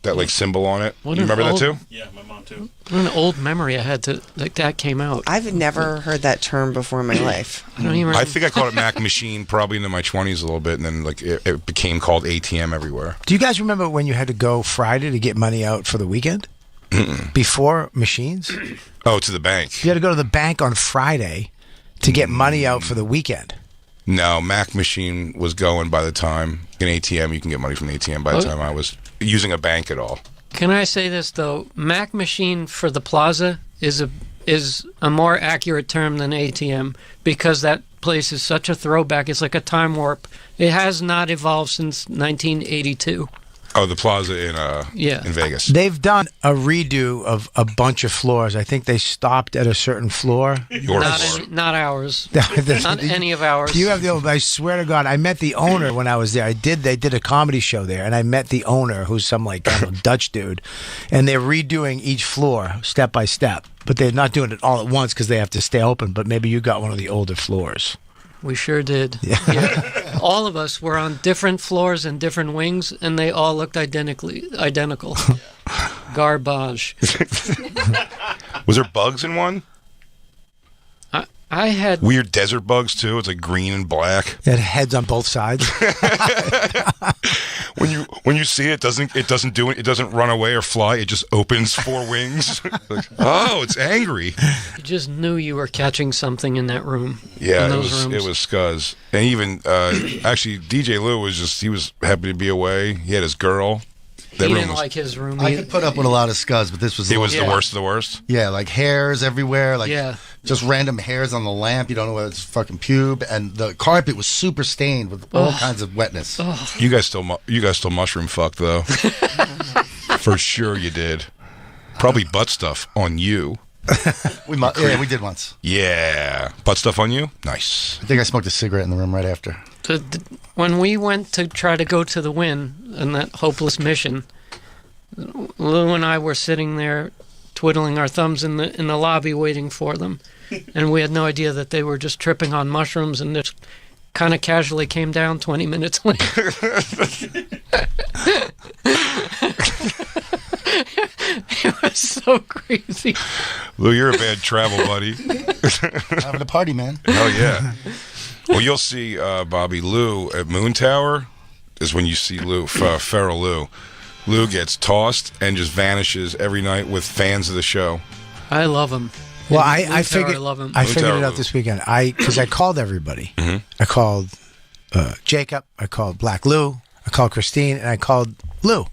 like symbol on it. What You an remember that old- too? Yeah, my mom too. What an old memory I had to like that came out. I've never heard that term before in my life. I don't even. I think I called it Mac Machine probably into my 20s a little bit, and then like it became called ATM everywhere. Do you guys remember when you had to go Friday to get money out for the weekend? Before machines? Oh, to the bank. You had to go to the bank on Friday to get money out for the weekend. No, Mac Machine was going by the time an ATM. You can get money from the ATM by the time I was using a bank at all. Can I say this though? Mac machine for the plaza is a more accurate term than ATM because that place is such a throwback. It's like a time warp. It has not evolved since 1982. Oh, the plaza in Vegas. They've done a redo of a bunch of floors. I think they stopped at a certain floor. Your Not floor. not ours. Not any of ours. You have the old. I swear to God, I met the owner when I was there. They did a comedy show there, and I met the owner, who's some like I don't know, Dutch dude, and they're redoing each floor step by step. But they're not doing it all at once because they have to stay open. But maybe you got one of the older floors. We sure did. Yeah. All of us were on different floors and different wings, and they all looked identical. Garbage. Was there bugs in one? I had Weird desert bugs too. It's like green and black. It had heads on both sides. When you see it, it doesn't run away or fly. It just opens four wings. Like, oh, it's angry. you just knew you were catching something in that room. Yeah, in it those was rooms. scuzz. And even actually, DJ Lou he was happy to be away. He had his girl. He room didn't was- like his room. I could put up with a lot of scuzz, but this was It was the Yeah. worst of the worst. Yeah, like hairs everywhere, like Yeah. just random hairs on the lamp. You don't know whether it's fucking pube, and the carpet was super stained with all kinds of wetness. You guys still mushroom fucked though. For sure you did. Probably butt stuff on you. Yeah, we did once. Yeah. Butt stuff on you? Nice. I think I smoked a cigarette in the room right after. When we went to try to go to the Win in that hopeless mission, Lou and I were sitting there twiddling our thumbs in the lobby waiting for them, and we had no idea that they were just tripping on mushrooms and just kind of casually came down 20 minutes later. It was so crazy. Lou, you're a bad travel buddy. Having a party, man. Oh yeah. Well, you'll see Bobby Lou at Moon Tower is when you see Lou, Feral Lou. Lou gets tossed and just vanishes every night with fans of the show. I love him. Well, And I Moon Tower, figured I love him. I figured Tower it out Lou. this weekend. Because I called everybody. I called Jacob. I called Black Lou. I called Christine, and I called Lou.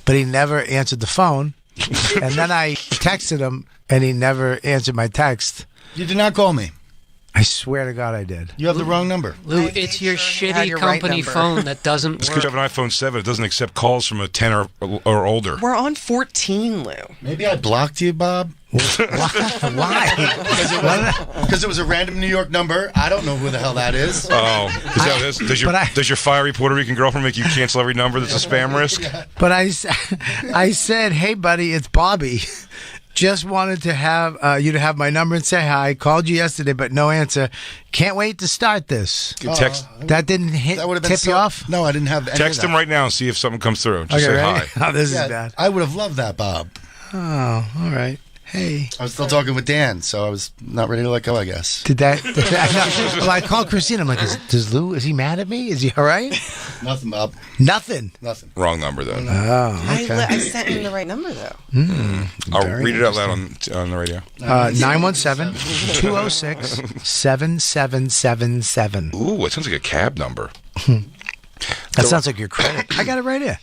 But he never answered the phone. And then I texted him, and he never answered my text. You did not call me. I swear to God, I did. You have the wrong number. Lou, I it's made your sure you had shitty your right company number. phone that doesn't It's because work. you have an iPhone 7. It doesn't accept calls from a 10 or older. We're on 14, Lou. Maybe I blocked you, Bob. Why? Because it was a random New York number. I don't know who the hell that is. Oh, is that what it is? Does your fiery Puerto Rican girlfriend make you cancel every number that's a spam risk? But I said, hey, buddy, it's Bobby. Just wanted to have you to have my number and say hi. Called you yesterday, but no answer. Can't wait to start this. Text That didn't That would have been tip you off? No, I didn't have any text of him that. right now and see if something comes through. Just say ready? hi. Oh, this Yeah, is bad. I would have loved that, Bob. Oh, all right. Hey. I was still talking with Dan, so I was not ready to let go, I guess. Did that? Well, I called Christine. I'm like, is he mad at me? Is he all right? Nothing, Bob. Nothing. Nothing. Wrong number then. Oh, okay. I sent him the right number, though. I'll Very read it out loud on the radio. 917-206-7777. Ooh, it sounds like a cab number. That sounds like your credit. I got it right here.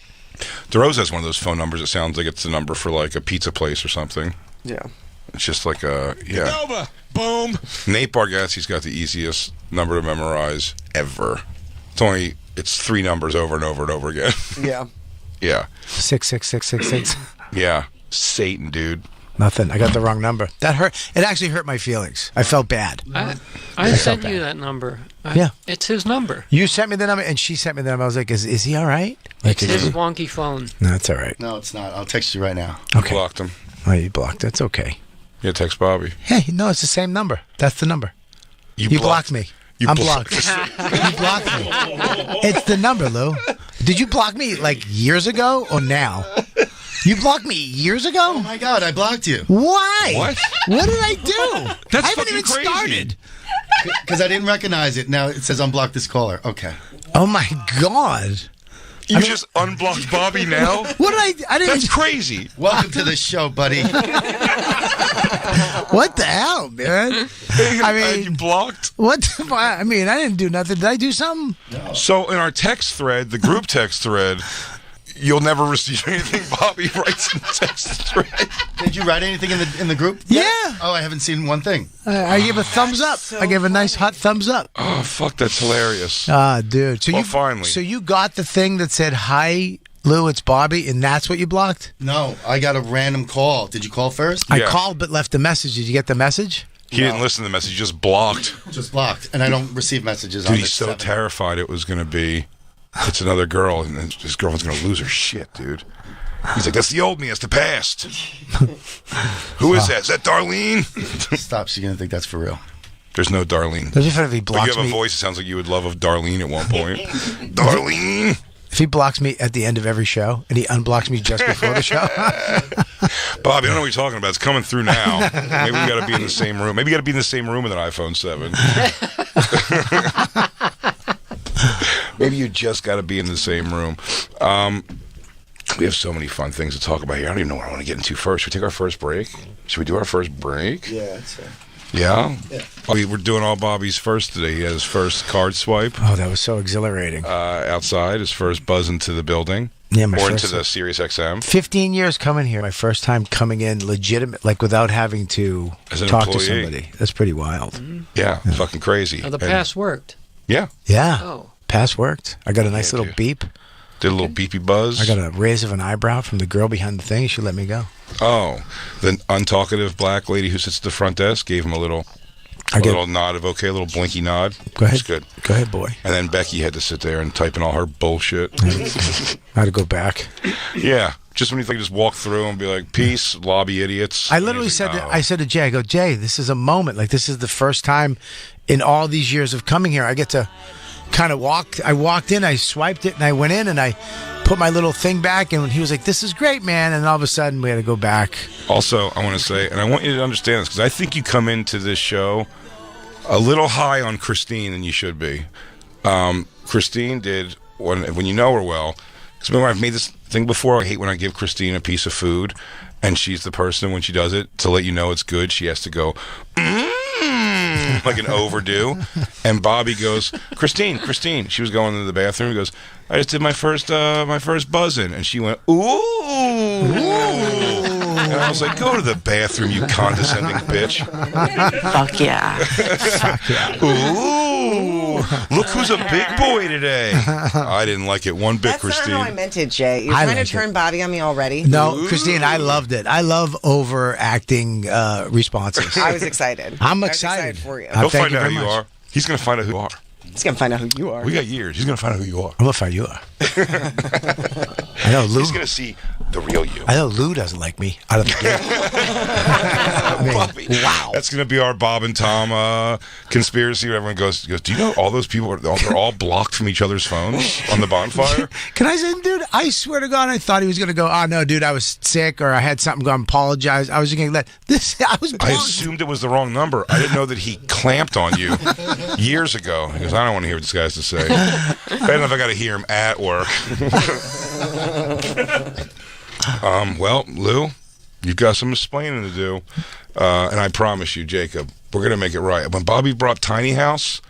DeRose has one of those phone numbers that sounds like it's the number for like a pizza place or something. Yeah. It's just like yeah. Boom. Nate Bargatze's got the easiest number to memorize ever. It's 3 numbers over and over and over again. Yeah. Yeah. 66666. Yeah. Satan, dude. Nothing. I got the wrong number. That hurt. It actually hurt my feelings. I felt bad. I sent you that number. Yeah. It's his number. You sent me the number, and she sent me the number. I was like, is he all right? Like, It's his wonky phone. No, it's all right. No, it's not. I'll text you right now. Okay. Blocked him. Oh, you blocked. That's okay. Yeah, text Bobby. Hey, no, it's the same number. That's the number. You blocked me. I'm blocked. You blocked me. It's the number, Lou. Did you block me like years ago or now? You blocked me years ago? Oh my God, I blocked you. Why? What? What did I do? That's I haven't fucking even crazy. started. Because I didn't recognize it. Now it says unblock this caller. Okay. Oh my God. You just unblocked Bobby now? What did I didn't That's crazy. Welcome to the show, buddy. What the hell, man? I you mean, blocked? what the, I mean, I didn't do nothing. Did I do something? So in our text thread, the group text thread, you'll never receive anything Bobby writes in the text thread. Did you write anything in the group? Yeah. Oh, I haven't seen one thing. I gave a thumbs up. so I gave a nice hot thumbs up. Oh, fuck, that's hilarious. Ah, dude. So Well, you finally. So you got the thing that said, "Hi, Lou, it's Bobby," and that's what you blocked? No, I got a random call. Did you call first? I Yeah. called but left a message. Did you get the message? He didn't listen to the message, he just blocked. Just blocked, and I don't receive messages on Dude, this he's so 7. terrified it was going to be, it's another girl, and then his girlfriend's going to lose her shit, dude. He's like, that's the old me, that's the past. Who is that? Is that Darlene? Stop, she's gonna think that's for real. There's no Darlene. That'd be funny if he But blocks you have a me. voice that sounds like you would love a Darlene at one point. Darlene! If he blocks me at the end of every show and he unblocks me just before the show. Bobby, I don't know what you're talking about. It's coming through now. Maybe we got to be in the same room. Maybe you got to be in the same room with an iPhone 7. Maybe you just got to be in the same room. We have so many fun things to talk about here. I don't even know what I want to get into first. Should we take our first break? Should we do our first break? Yeah, I'd say. Yeah? Yeah. We're doing all Bobby's first today. He had his first card swipe Oh, that was so exhilarating. outside, his first buzz into the building. Yeah, my Or first into the Sirius XM. 15 years coming here. My first time coming in legitimate, like without having to As an talk employee. to somebody. That's pretty wild. Yeah, fucking crazy. Oh, the And- pass worked. Yeah. Yeah. Oh. Pass worked. I got a nice Yeah, little dude. beep. Did a little beepy buzz. I got a raise of an eyebrow from the girl behind the thing. She let me go. Oh, the untalkative black lady who sits at the front desk gave him a little nod of okay, a little blinky nod. Go ahead. It's good. Go ahead, boy. And then Becky had to sit there and type in all her bullshit. I had to go back. Yeah, just when you think, just walk through and be like, "Peace, lobby idiots." I literally said, I said to Jay, I go, Jay, this is a moment. Like, this is the first time in all these years of coming here I get to kind of walk. I walked in, I swiped it, and I went in, and I put my little thing back, and he was like, "This is great, man." And all of a sudden, we had to go back. Also, I want to say, and I want you to understand this because I think you come into this show a little high on Christine than you should be. Christine did when you know her well. Because remember, I've made this thing before. I hate when I give Christine a piece of food, and she's the person when she does it to let you know it's good. She has to go. Like an overdue, and Bobby goes, Christine. She was going to the bathroom. He goes, I just did my first buzz in, and she went, ooh. And I was like, go to the bathroom, you condescending bitch. Fuck yeah. Fuck yeah. Ooh, look who's a big boy today. I didn't like it one bit, That's Christine. not how I meant it, Jay. You're I trying to liked turn it. Bobby on me already. No, Christine, I loved it. I love overacting responses. I was excited. I'm I was excited. for you. He'll Thank find you out who very you much. are. He's going to find out who you are. He's gonna find out who you are. We got years. He's going to find out who you are. I'm gonna find you are. I know Lou. He's going to see the real you. I know Lou doesn't like me out of the gate. I mean, Bobby. wow. That's going to be our Bob and Tom conspiracy. Where everyone goes, do you know all those people they're all blocked from each other's phones on the bonfire? Can I say, dude, I swear to God, I thought he was going to go, oh, no, dude, I was sick or I had something go and apologize. I was just going to let this, I was I blocked. assumed it was the wrong number. I didn't know that he clamped on you years ago. He goes, I don't want to hear what this guy has to say. I don't know if I got to hear him at work. Well, Lou, you've got some explaining to do. And I promise you, Jacob, we're going to make it right. When Bobby brought Tiny House,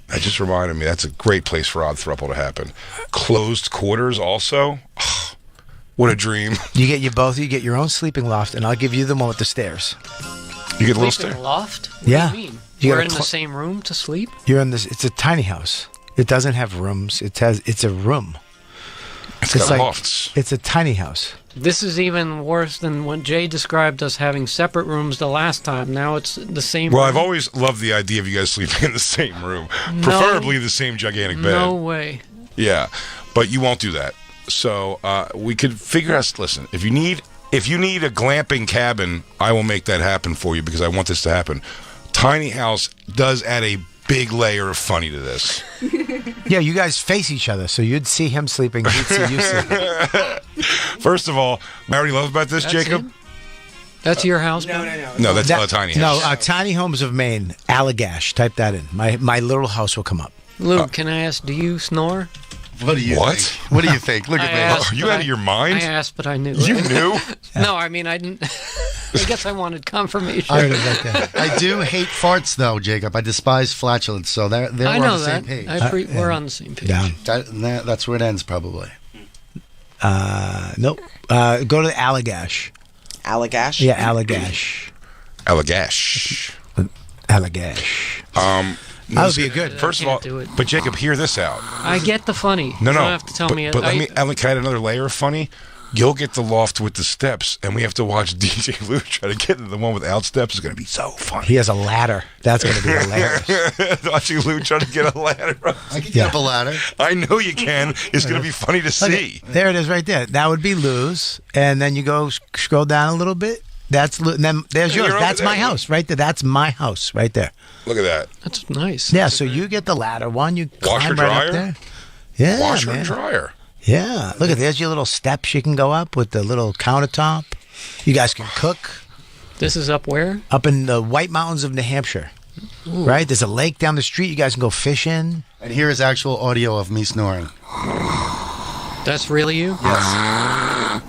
that just reminded me, that's a great place for Odd Throuple to happen. Closed quarters also. Oh, what a dream. You get your own sleeping loft, and I'll give you the one with the stairs. You get a little Sleeping stair. loft? What Yeah. do you mean? You We're gotta in the same room to sleep? You're in this, it's a tiny house. It doesn't have rooms. It's a room. It's got lofts. It's a tiny house. This is even worse than what Jay described us having separate rooms the last time. Now it's the same Well, room. I've always loved the idea of you guys sleeping in the same room, preferably the same gigantic bed. No way. Yeah, but you won't do that. So we could figure out. Listen, if you need a glamping cabin, I will make that happen for you because I want this to happen. Tiny house does add a big layer of funny to this. Yeah, you guys face each other, so you'd see him sleeping, he'd see you sleeping. First of all, I already love about this, That's Jacob. him? That's your house? No. No, that's a tiny house. No, Tiny Homes of Maine, Allagash. Type that in. My little house will come up. Luke, can I ask, do you snore? What do you What? think? What do you think? Look I at me. asked, Are you but out of your mind? I asked, but I knew. You knew? No, I mean, I didn't. I guess I wanted confirmation. I heard it like that. I do hate farts, though, Jacob. I despise flatulence, so they're I on know the same that. page. We're on the same page. Down. That's where it ends, probably. Nope. Go to Allagash. Allagash? Yeah, Allagash. Allagash. Allagash. That would be good. First of all, can't do it. but Jacob, hear this out. I get the funny. No, You no. don't have to tell me it. But let me, Alan, can I add another layer of funny? You'll get the loft with the steps, and we have to watch DJ Lou try to get into the one without steps. Is going to be so funny. He has a ladder. That's going to be hilarious. Watching Lou try to get a ladder. I can get up a ladder. I know you can. It's going to be funny to see. There it is right there. That would be Lou's. And then you go scroll down a little bit. That's Lou. And then there's And yours. you're That's over my there. house right there. That's my house right there. Look at that. That's nice. Yeah, so you get the ladder one. You Washer, climb right dryer? up there. Yeah, Washer man. and dryer. Yeah, look at there's your little steps you can go up with the little countertop. You guys can cook This is up where? up in the White Mountains of New Hampshire. Right? There's a lake down the street. You guys can go fishing. And here is actual audio of me snoring. That's really you? Yes.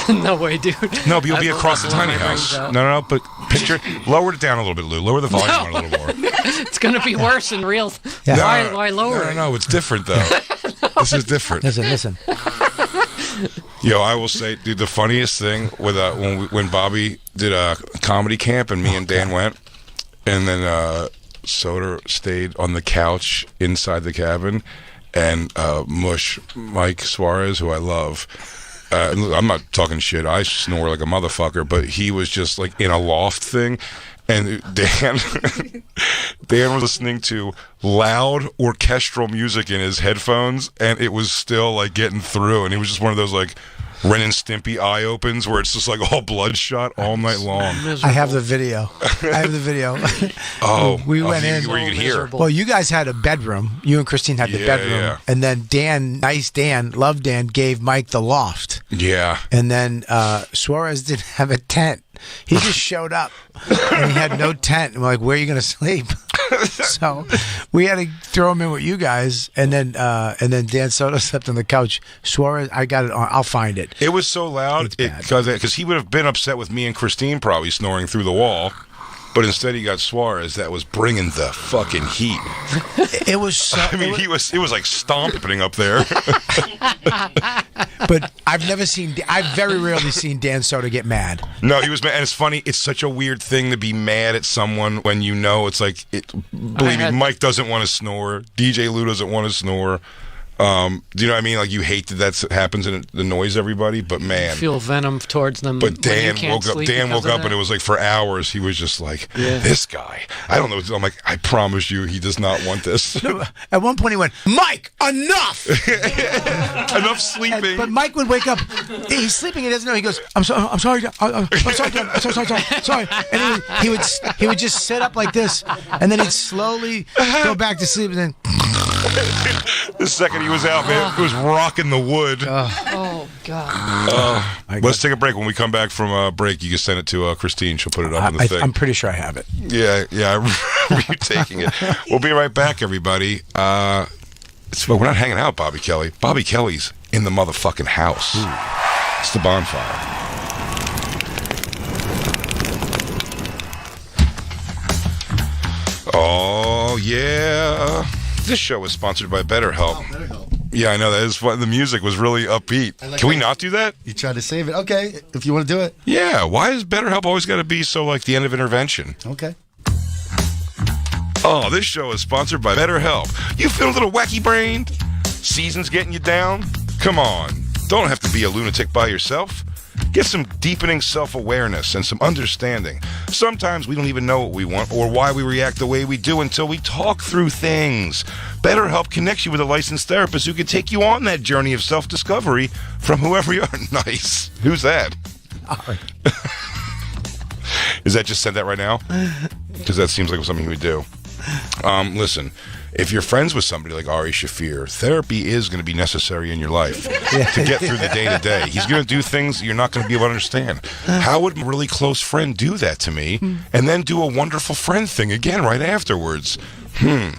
No way, dude. No, but you'll be That's across the one tiny my brain's house. out. No, but picture, lower it down a little bit, Lou. Lower the volume on a little more. It's going to be worse in real. Yeah. Why lower it? No, it's different though. This is different. Listen. Yo, I will say, dude, the funniest thing with when Bobby did a comedy camp and me and Dan went, and then Soder stayed on the couch inside the cabin, and Mush Mike Suarez, who I love. I'm not talking shit. I snore like a motherfucker, but he was just like in a loft thing. And Dan was listening to loud orchestral music in his headphones, and it was still like getting through. And it was just one of those like Ren and Stimpy eye opens where it's just like all bloodshot all night long. I have the video. We went in where you could hear. Well, you guys had a bedroom. You and Christine had the bedroom, and then Dan, nice Dan, love Dan, gave Mike the loft. Yeah. And then Suarez didn't have a tent. He just showed up, and he had no tent. And we're like, where are you going to sleep? So we had to throw him in with you guys, and then Dan Soda slept on the couch. Suarez, I got it on. I'll find it. It was so loud because he would have been upset with me and Christine probably snoring through the wall. But instead, he got Suarez that was bringing the fucking heat. It was so... I mean, it was like stomping up there. But I've very rarely seen Dan Soda get mad. No, he was mad. And it's funny, it's such a weird thing to be mad at someone when you know it's like, believe me, Mike doesn't want to snore. DJ Lou doesn't want to snore. Do you know what I mean? Like, you hate that happens and it annoys everybody, but man. You feel venom towards them. But Dan woke up and it was like for hours, he was just like, this guy. I don't know. I'm like, I promise you, he does not want this. No, at one point he went, Mike, enough! Enough sleeping. But Mike would wake up. He's sleeping. He doesn't know. He goes, I'm sorry. I'm sorry. I'm sorry. And he would just sit up like this, and then he'd slowly go back to sleep, and then... The second he was out, man, it was rocking the wood. Oh, God. Let's take a break. When we come back from break, you can send it to Christine. She'll put it up on the thing. I'm pretty sure I have it. Yeah, I remember you taking it. We'll be right back, everybody. We're not hanging out, Bobby Kelly. Bobby Kelly's in the motherfucking house. Ooh. It's the Bonfire. Oh, yeah. This show is sponsored by BetterHelp. Oh, BetterHelp. Yeah, I know. That is fun. The music was really upbeat. Can we not do that? You tried to save it. Okay, if you want to do it. Yeah. Why has BetterHelp always got to be so like the end of intervention? Okay. Oh, this show is sponsored by BetterHelp. You feel a little wacky brained? Season's getting you down? Come on. Don't have to be a lunatic by yourself. Get some deepening self-awareness and some understanding. Sometimes we don't even know what we want or why we react the way we do until we talk through things. BetterHelp connects you with a licensed therapist who can take you on that journey of self-discovery from whoever you are. Nice. Who's that? Is that just said that right now? Because that seems like something he would do. Listen, if you're friends with somebody like Ari Shaffir, therapy is going to be necessary in your life to get through the day-to-day. He's going to do things you're not going to be able to understand. How would a really close friend do that to me and then do a wonderful friend thing again right afterwards?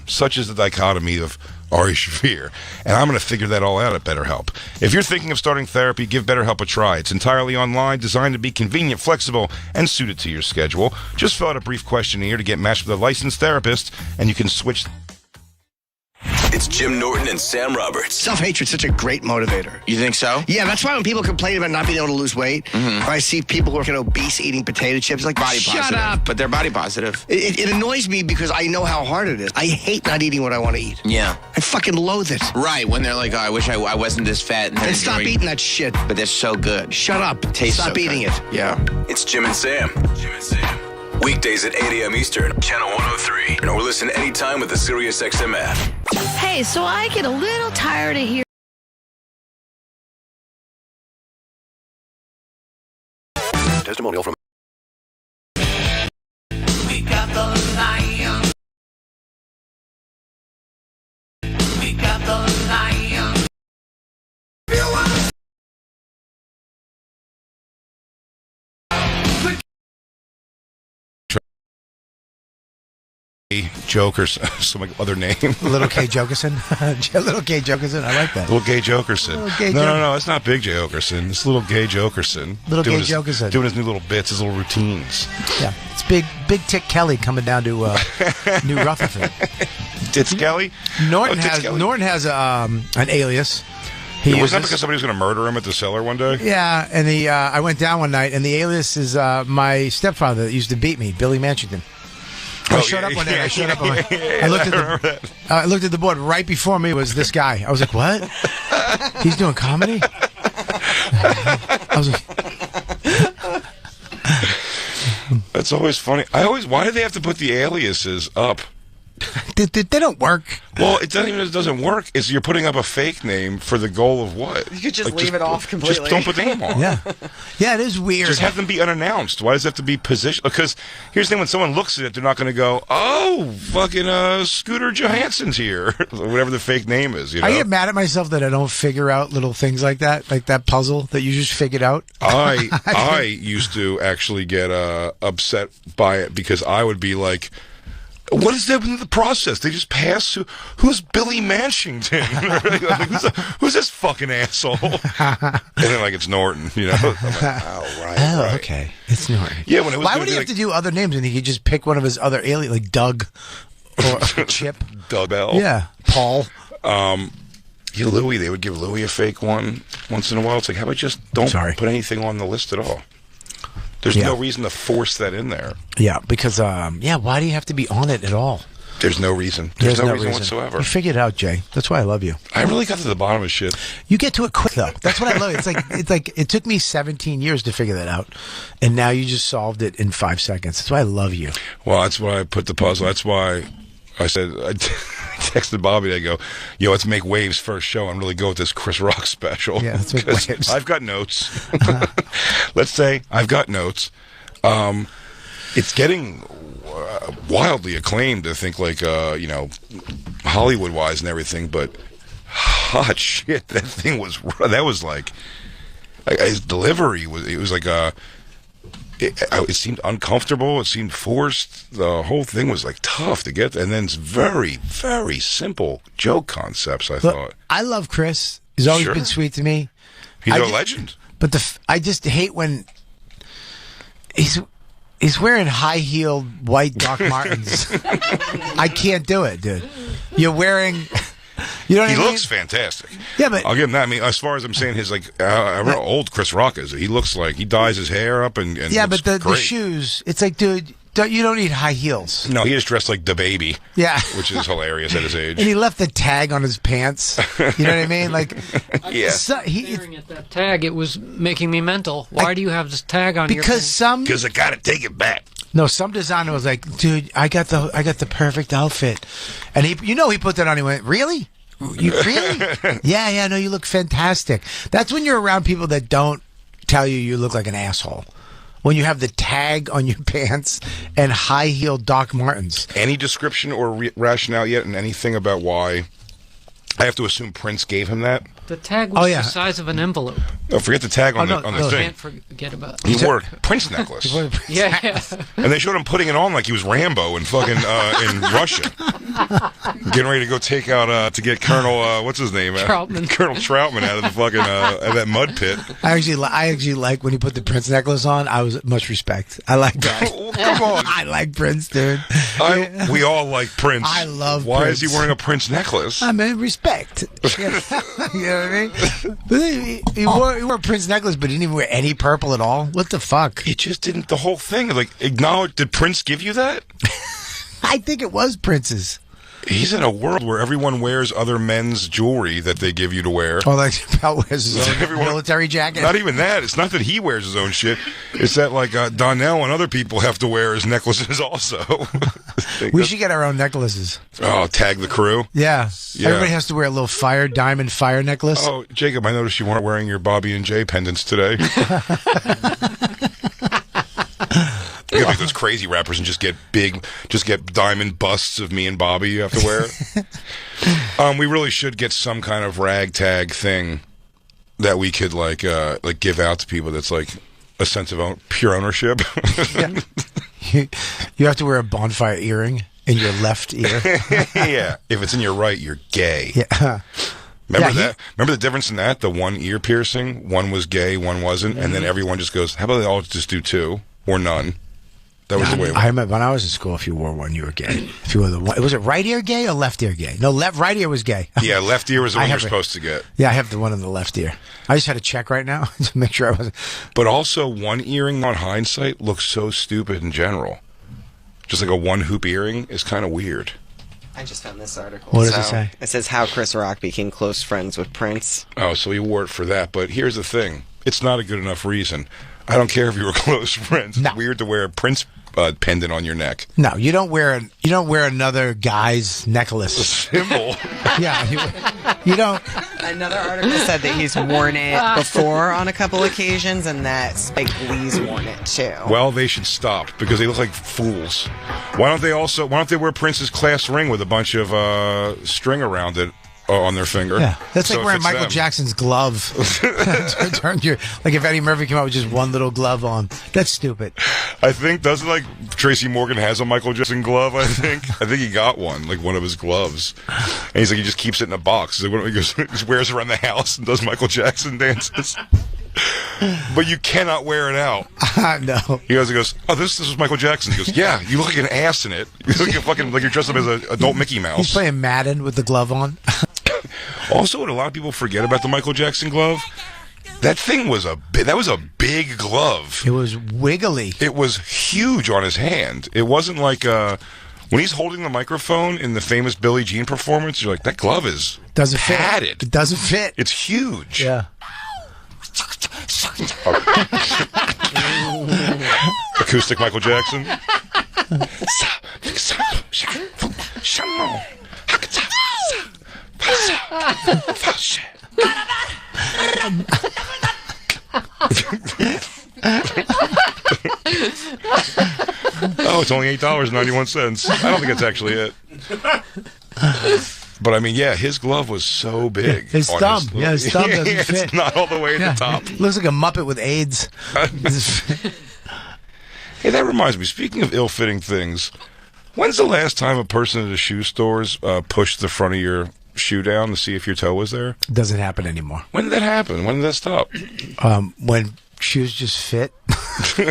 Such is the dichotomy of Ari Shaffir. And I'm going to figure that all out at BetterHelp. If you're thinking of starting therapy, give BetterHelp a try. It's entirely online, designed to be convenient, flexible, and suited to your schedule. Just fill out a brief questionnaire to get matched with a licensed therapist, and you can switch... It's Jim Norton and Sam Roberts. Self-hatred's such a great motivator. You think so? Yeah, that's why when people complain about not being able to lose weight, or I see people who are obese eating potato chips, like, Body shut positive. up. But they're body positive. It annoys me because I know how hard it is. I hate not eating what I want to eat. Yeah. I fucking loathe it. Right, when they're like, oh, I wish I wasn't this fat. And stop eating that shit. But they're so good. Shut up. Tastes Stop so eating good. it. Yeah. It's Jim and Sam. Weekdays at 8 a.m. Eastern, channel 103. Or listen anytime with the SiriusXM app. Hey, so I get a little tired of hearing Testimonial from... We got the lion. We got the lion. Joker's some other name. Little K. Jokerson. Little K. Jokerson. I like that. Little Gay Jokerson. No, it's not Big J. Okerson. It's Little Gay Jokerson. Little Gay Jokerson. Doing his new little bits, his little routines. Yeah. It's Big Tick Kelly coming down to New Rutherford. Tits Kelly? Norton has an alias. It wasn't that because somebody was going to murder him at the cellar one day? Yeah, and I went down one night, and the alias is my stepfather that used to beat me, Billy Manchington. I showed up one day. I looked at the board. Right before me was this guy. I was like, "What? He's doing comedy?" I was like, That's always funny. Why do they have to put the aliases up? They don't work. Well, it doesn't work. It's you're putting up a fake name for the goal of what? You could just leave it off completely. Just don't put the name on. Yeah, it is weird. Just have them be unannounced. Why does it have to be positioned? Because here's the thing: when someone looks at it, they're not going to go, "Oh, fucking Scooter Johansson's here," whatever the fake name is. You know? I get mad at myself that I don't figure out little things like that puzzle that you just figured out. I used to actually get upset by it because I would be like, what is that in the process? They just pass. Who's Billy Manchington? Who's this fucking asshole? And then like it's Norton, you know. I'm like, right. Okay, it's Norton. Yeah, when it was. Why would he have to do other names and he could just pick one of his other alien, like Doug or Chip? Doug Bell. Yeah, Paul. Louis. They would give Louis a fake one once in a while. It's like, how about just don't put anything on the list at all? There's no reason to force that in there. Yeah, because, why do you have to be on it at all? There's no reason. There's no reason whatsoever. You figured it out, Jay. That's why I love you. I really got to the bottom of shit. You get to it quick, though. That's what I love. It's like it took me 17 years to figure that out, and now you just solved it in 5 seconds. That's why I love you. Well, that's why I put the puzzle. That's why I said, I texted Bobby, and I go, yo, let's make Waves first show and really go with this Chris Rock special. Yeah, let's make Waves. I've got notes. Let's say I've got notes. It's getting wildly acclaimed, I think, like, Hollywood-wise and everything, but hot shit, that was like his delivery was like it seemed uncomfortable, it seemed forced, the whole thing was like tough to get, and then it's very, very simple joke concepts, I thought. I love Chris. He's always been sweet to me. He's a legend. But I just hate when he's wearing high-heeled white Doc Martens. I can't do it, dude. You're wearing... You know what I mean? He looks fantastic. Yeah, but... I'll give him that. I mean, as far as I'm saying, his, like... I remember how old Chris Rock is. He looks like... He dyes his hair up and yeah, but the shoes... It's like, dude... You don't need high heels. No, he just dressed like the baby. Yeah. Which is hilarious at his age. And he left the tag on his pants. You know what I mean? Like, yeah. Staring at that tag, it was making me mental. Why do you have this tag on your pants? Because I got to take it back. No, some designer was like, dude, I got the perfect outfit. And he put that on. He went, really? You really? Yeah, no, you look fantastic. That's when you're around people that don't tell you look like an asshole. When you have the tag on your pants and high-heeled Doc Martens. Any description or rationale yet and anything about why? I have to assume Prince gave him that. The tag was the size of an envelope. Oh, forget the tag on the thing. Can't forget about it. He wore a Prince necklace. Yeah. And they showed him putting it on like he was Rambo in fucking in Russia. Getting ready to go take out to get Colonel what's his name? Troutman. Colonel Troutman out of the fucking out of that mud pit. I actually like when he put the Prince necklace on. I was much respect. I like that. Come on. I like Prince, dude. We all like Prince. I love Why Prince. is he wearing a Prince necklace? I mean, respect. You know what I mean? But he wore a Prince necklace, but he didn't even wear any purple at all. What the fuck? It just didn't. The whole thing, like, acknowledge. Did Prince give you that? I think it was Prince's. He's in a world where everyone wears other men's jewelry that they give you to wear. Oh, like Chappelle wears his own military jacket? Not even that. It's not that he wears his own shit. It's that, like, Donnell and other people have to wear his necklaces also. We should get our own necklaces. Oh, tag the crew? Yeah. Everybody has to wear a little diamond fire necklace. Oh, Jacob, I noticed you weren't wearing your Bobby and Jay pendants today. You have like those crazy rappers and just get diamond busts of me and Bobby you have to wear. We really should get some kind of ragtag thing that we could like give out to people that's like a sense of pure ownership. You have to wear a Bonfire earring in your left ear. Yeah. If it's in your right, you're gay. Yeah. Remember that? Remember the difference in that? The one ear piercing, one was gay, one wasn't, and then everyone just goes, how about they all just do two or none? That was the way. I remember when I was in school, if you wore one, you were gay. If you wore the one, was it right ear gay or left ear gay? No, right ear was gay. Yeah, left ear was the one you're supposed to get. Yeah, I have the one in the left ear. I just had to check right now to make sure I wasn't. But also, one earring on hindsight looks so stupid in general. Just like a one hoop earring is kind of weird. I just found this article. What does it say? It says how Chris Rock became close friends with Prince. Oh, so he wore it for that. But here's the thing. It's not a good enough reason. I don't care if you were close friends. It's weird to wear a Prince pendant on your neck. No, you don't wear another guy's necklace. A symbol. Yeah, you don't. Another article said that he's worn it before on a couple occasions, and that Spike Lee's worn it too. Well, they should stop because they look like fools. Why don't they wear Prince's class ring with a bunch of string around it? On their finger. Yeah, that's so like wearing Michael Jackson's glove. Like if Eddie Murphy came out with just one little glove on. That's stupid. I think doesn't like Tracy Morgan has a Michael Jackson glove. I think he got one, like one of his gloves, and he's like he just keeps it in a box. He's like, he just wears it around the house and does Michael Jackson dances. But you cannot wear it out. No. He goes, oh, this was Michael Jackson. He goes, yeah, you look like an ass in it. You look like you're dressed up as an adult Mickey Mouse. He's playing Madden with the glove on. Also, what a lot of people forget about the Michael Jackson glove, that thing was a big glove. It was wiggly. It was huge on his hand. It wasn't like when he's holding the microphone in the famous Billie Jean performance, you're like, that glove is padded. It doesn't fit. It's huge. Yeah. Acoustic Michael Jackson. Oh, it's only $8.91. I don't think that's actually it. But I mean, yeah, his glove was so big. His thumb. His thumb doesn't fit. It's not all the way at the top. Looks like a Muppet with AIDS. Hey, that reminds me, speaking of ill-fitting things, when's the last time a person at a shoe stores pushed the front of your shoe down to see if your toe was there? Doesn't happen anymore. When did that happen? When did that stop? When shoes just fit. You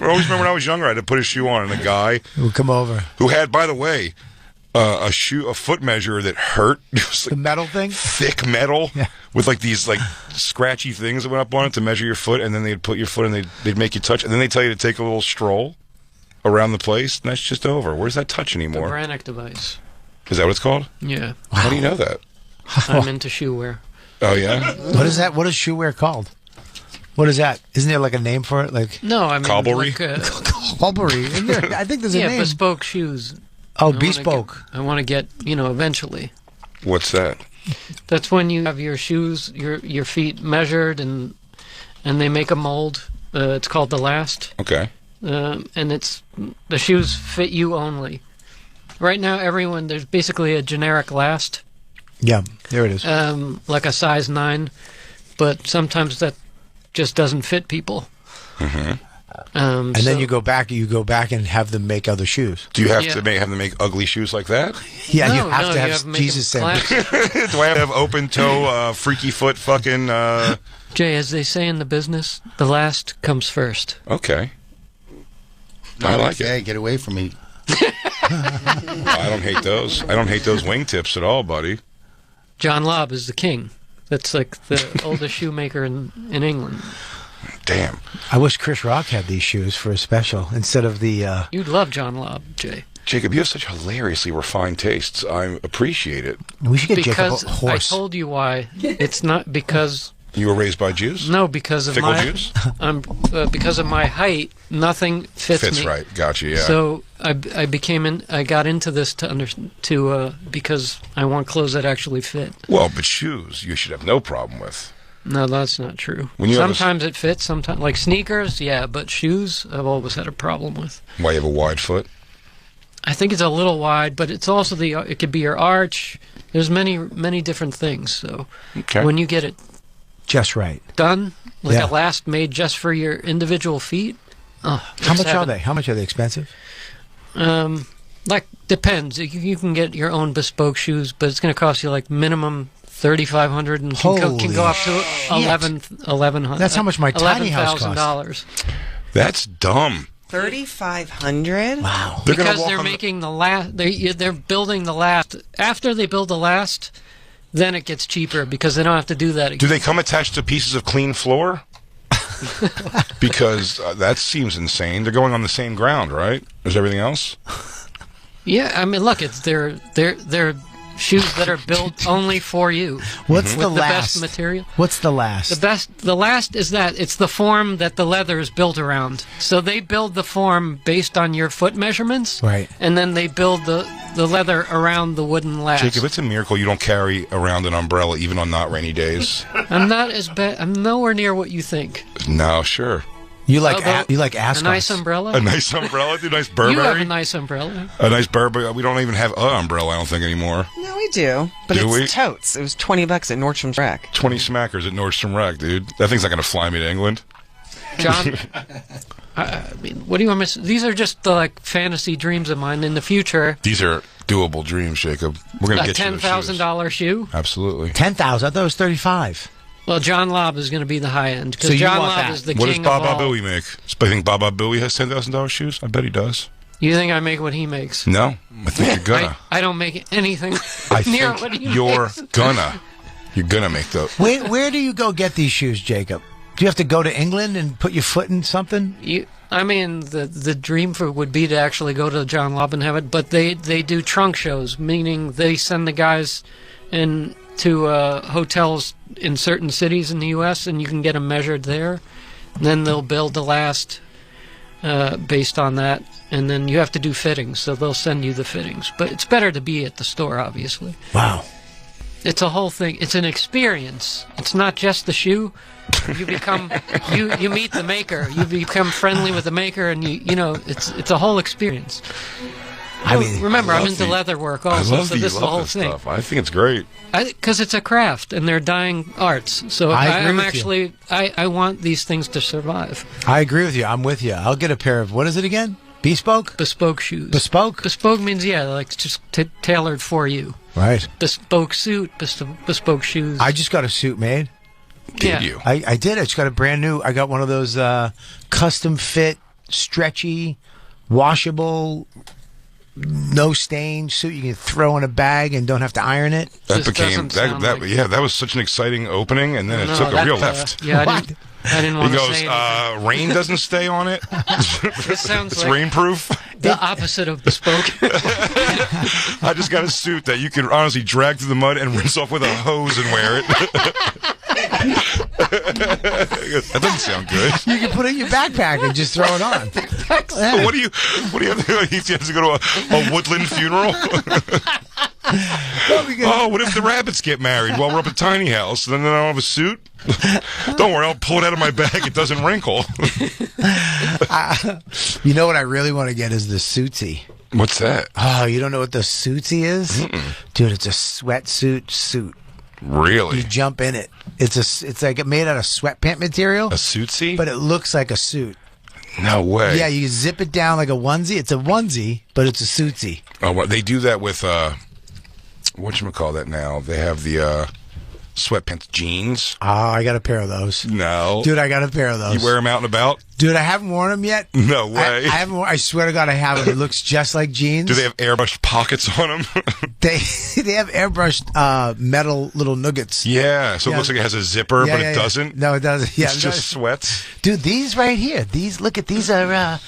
always remember when I was younger, I had to put a shoe on, and a guy would come over who had, by the way, a foot measure that hurt. It was like the metal thing, thick metal, with like these like scratchy things that went up on it to measure your foot, and then they'd put your foot and they'd make you touch, and then they tell you to take a little stroll around the place, and that's just over. Where's that touch anymore? The Brannick device. Is that what it's called? Yeah. How do you know that? I'm into shoe wear. Oh yeah. What is that? What is shoe wear called? What is that? Isn't there like a name for it? Like no, I mean cobblery. Cobblery. I think there's a name. Bespoke shoes. Oh, bespoke. I want to get eventually. What's that? That's when you have your shoes, your feet measured, and they make a mold. It's called the last. Okay. And it's the shoes fit you only. Right now, there's basically a generic last. Yeah, there it is. Like a size 9, but sometimes that just doesn't fit people. Mm-hmm. And then you go back and have them make other shoes. Do you have to have them make ugly shoes like that? Yeah, you have to have Jesus sandals. Do I have open toe, freaky foot, fucking? Jay, as they say in the business, the last comes first. Okay. I like it. Hey, get away from me. I don't hate those. I don't hate those wingtips at all, buddy. John Lobb is the king. That's like the oldest shoemaker in England. Damn. I wish Chris Rock had these shoes for a special instead of the... You'd love John Lobb, Jay. Jacob, you have such hilariously refined tastes. I appreciate it. We should get because Jacob a horse. I told you why. It's not because... You were raised by Jews? No, because of Fickle my... Jews? Because of my height, nothing fits me. Fits right. Gotcha, yeah. So I got into this because I want clothes that actually fit. Well, but shoes you should have no problem with. No, that's not true. Sometimes it fits, sometimes like sneakers, yeah, but shoes I've always had a problem with. Why, you have a wide foot? I think it's a little wide, but it's also it could be your arch. There's many different things. So when you get it just right done, like a last made just for your individual feet. How much are they? How much are they expensive? Like depends. You can get your own bespoke shoes, but it's going to cost you like minimum $3,500 and can go up to $1,100. That's how much my tiny house costs. $11,000. That's dumb. $3,500. Wow. Because they're making the last. They're building the last. After they build the last, then it gets cheaper because they don't have to do that again. Do they come attached to pieces of clean floor? Because that seems insane. They're going on the same ground, right? As everything else? Yeah, I mean, look, it's they're shoes that are built only for you. What's the with the last best material? What's the last? The last is that it's the form that the leather is built around. So they build the form based on your foot measurements, right? And then they build the leather around the wooden last. Jacob, it's a miracle you don't carry around an umbrella even on not rainy days. I'm not as bad. I'm nowhere near what you think. No, sure. You like Ascot. A nice umbrella? A nice umbrella? Dude, nice Burberry? You have a nice umbrella. A nice Burberry. We don't even have an umbrella, I don't think, anymore. No, we do. But it's totes. It was $20 at Nordstrom's Rack. 20 smackers at Nordstrom Rack, dude. That thing's not going to fly me to England. John, I mean, what do you want me to say? These are just like fantasy dreams of mine in the future. These are doable dreams, Jacob. We're going to get you those shoes. $10,000 shoe? Absolutely. 10,000. I thought it was 35. Well, John Lobb is going to be the high end because John Lobb is the king of all. What does Baba Booey make? I think Baba Booey has $10,000 shoes. I bet he does. You think I make what he makes? No, I think you're gonna. I don't make anything near what he makes. You're gonna make those. Where do you go get these shoes, Jacob? Do you have to go to England and put your foot in something? I mean, the dream would be to actually go to John Lobb and have it, but they do trunk shows, meaning they send the guys in to hotels in certain cities in the U.S. and you can get them measured there. And then they'll build the last based on that, and then you have to do fittings, so they'll send you the fittings. But it's better to be at the store, obviously. Wow. It's a whole thing. It's an experience. It's not just the shoe. You become you meet the maker. You become friendly with the maker, and you know it's a whole experience. I mean, remember, I'm into leather work also, so this is the whole thing. Stuff. I think it's great. Because it's a craft, and they're dying arts. So I want these things to survive. I agree with you. I'm with you. I'll get a pair of, what is it again? Bespoke? Bespoke shoes. Bespoke? Bespoke means, like just tailored for you. Right. Bespoke suit, bespoke shoes. I just got a suit made. Did you? I did. I just got a brand new. I got one of those custom fit, stretchy, washable, no stain suit you can throw in a bag and don't have to iron it. That became that was such an exciting opening, and then it took a real left. Yeah, I didn't want to say He goes, rain doesn't stay on it. It sounds it's like rainproof. The opposite of bespoke. I just got a suit that you can honestly drag through the mud and rinse off with a hose and wear it. That doesn't sound good. You can put it in your backpack and just throw it on. Yeah. What do you have to do? You have to go to a woodland funeral? What if the rabbits get married while we're up at Tiny House? Then I don't have a suit? Don't worry, I'll pull it out of my bag. It doesn't wrinkle. You know what I really want to get is the suitsy. What's that? Oh, you don't know what the suitsy is? Mm-mm. Dude, it's a sweatsuit suit. Really? You jump in it. It's like made out of sweatpant material. A suitsy? But it looks like a suit. No way. Yeah, you zip it down like a onesie. It's a onesie, but it's a suitsy. Oh, well, they do that with whatchamacallit now? They have the sweatpants jeans. Oh, I got a pair of those. No. Dude, I got a pair of those. You wear them out and about? Dude, I haven't worn them yet. No way. I haven't worn. I swear to God, I haven't. It looks just like jeans. Do they have airbrushed pockets on them? They have airbrushed metal little nuggets. Yeah, so it looks like it has a zipper, but it doesn't. No, it doesn't. Yeah, it's just sweats. Dude, these right here. Look at these are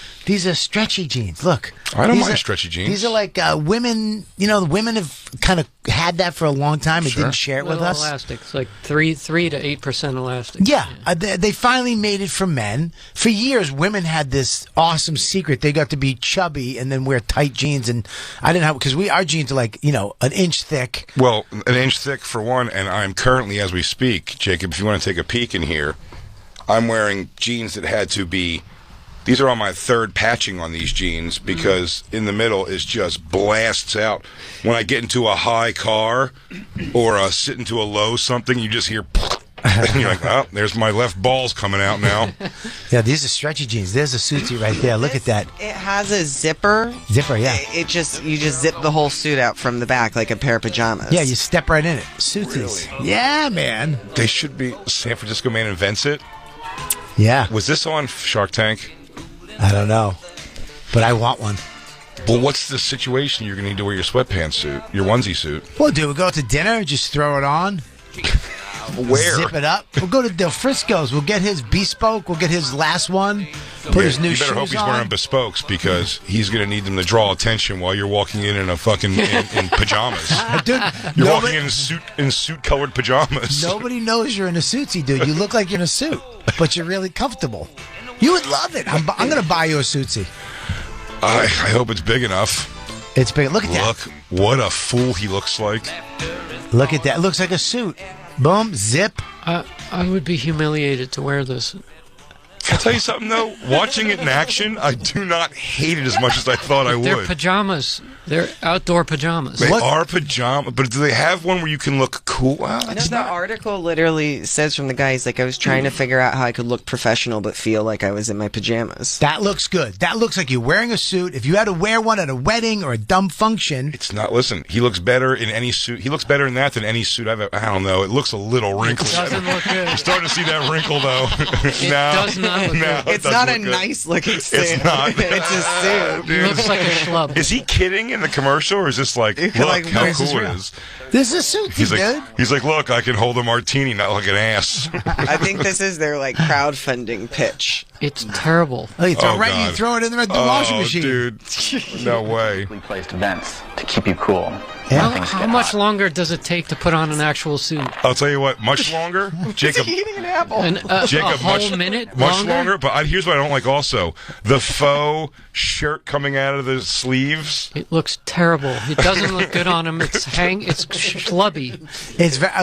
stretchy jeans. Look. I don't mind stretchy jeans. These are like women. You know, the women have kind of had that for a long time and didn't share it with us. Elastic. It's like 3 to 8% elastic. Yeah, they finally made it for men. For years, women had this awesome secret. They got to be chubby and then wear tight jeans, and I didn't have, because our jeans are like, an inch thick. Well, an inch thick for one, and I'm currently, as we speak, Jacob, if you want to take a peek in here, I'm wearing jeans that had to be. These are on my third patching on these jeans because in the middle is just blasts out. When I get into a high car or sit into a low something, you just hear. And you're like, oh, there's my left balls coming out now. Yeah, these are stretchy jeans. There's a suitsy right there. Look at that. It has a zipper. Zipper, yeah. You just zip the whole suit out from the back like a pair of pajamas. Yeah, you step right in it. Suitsies. Really? Yeah, man. They should be. San Francisco Man invents it. Yeah. Was this on Shark Tank? I don't know, but I want one. Well, what's the situation? You're going to need to wear your sweatpants suit, your onesie suit. Well, dude, we'll go out to dinner, just throw it on. Where? Zip it up. We'll go to Del Frisco's. We'll get his bespoke. We'll get his last one. Put his new shoes on. You better hope he's wearing bespokes because he's going to need them to draw attention while you're walking in a fucking in pajamas. Dude, You're walking in suit colored pajamas. Nobody knows you're in a suitsy, dude. You look like you're in a suit, but you're really comfortable. You would love it. I'm going to buy you a suitsy. I hope it's big enough. It's big. Look at that. Look, what a fool he looks like. Look at that. It looks like a suit. Boom, zip. I would be humiliated to wear this. I'll tell you something, though. Watching it in action, I do not hate it as much as I thought I would. They're pajamas. They're outdoor pajamas. They are pajamas, but do they have one where you can look cool? Well, The article literally says from the guy, he's like, I was trying to figure out how I could look professional but feel like I was in my pajamas. That looks good. That looks like you're wearing a suit. If you had to wear one at a wedding or a dumb function. It's not, listen, he looks better in any suit. He looks better in that than any suit I've ever, I don't know. It looks a little wrinkled. It doesn't look good. You're starting to see that wrinkle, though. It does not look good. It's not a nice looking suit. It's not. It's a suit. He looks like a schlub. Is he kidding in the commercial, or is this like, look like, how this is cool it real. is? This is a suit, dude. He's like, look, I can hold a martini, not like an ass. I think this is their like crowdfunding pitch. It's terrible. Oh, you throw God. You throw it in the washing machine. Dude, no way. Placed vents to keep you cool. How much longer does it take to put on an actual suit? I'll tell you what, much longer. Jacob, Eating an apple. A whole minute much longer. But here's what I don't like. Also, the faux shirt coming out of the sleeves. It looks terrible. It doesn't look good on him. It's schlubby.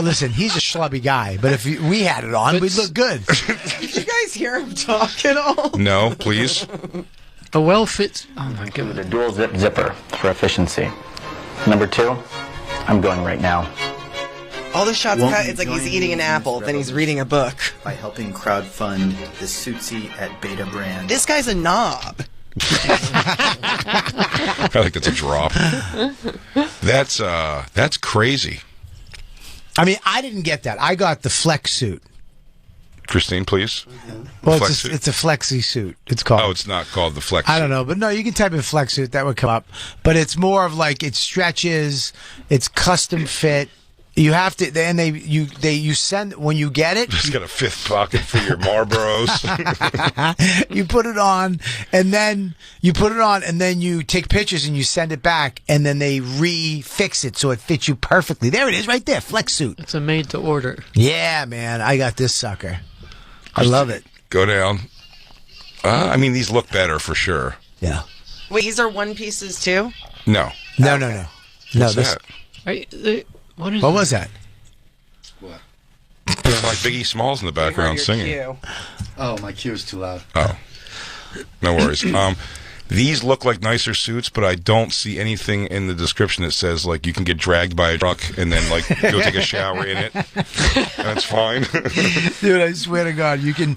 Listen, he's a schlubby guy, but if we had it on, we'd look good. Did you guys hear him talk at all? No, please. A well-fit. Oh my god. With a dual zipper for efficiency. Number 2, I'm going right now. All the shots cut, it's like he's eating an apple, then he's reading a book. By helping crowdfund the Suitsy at Beta Brand. This guy's a knob. I think that's a drop. That's crazy. I mean, I didn't get that. I got the flex suit. Christine, please. Well, it's a flexi suit. It's called. Oh, it's not called the flex suit. I don't know, but no, you can type in flex suit. That would come up. But it's more of like it stretches. It's custom fit. You have to, and you send when you get it. Just got a fifth pocket for your Marlboros. You put it on, and then you take pictures and you send it back, and then they refix it so it fits you perfectly. There it is, right there, flex suit. It's a made to order. Yeah, man, I got this sucker. I love it. Go down. I mean, these look better for sure. Yeah. Wait, these are one pieces too? No. No. What's that? What was that? What? It's like Biggie Smalls in the background singing. Cue. Oh, my cue is too loud. Oh, no worries. These look like nicer suits, but I don't see anything in the description that says like you can get dragged by a truck and then like go take a shower in it. That's fine. Dude, I swear to God, you can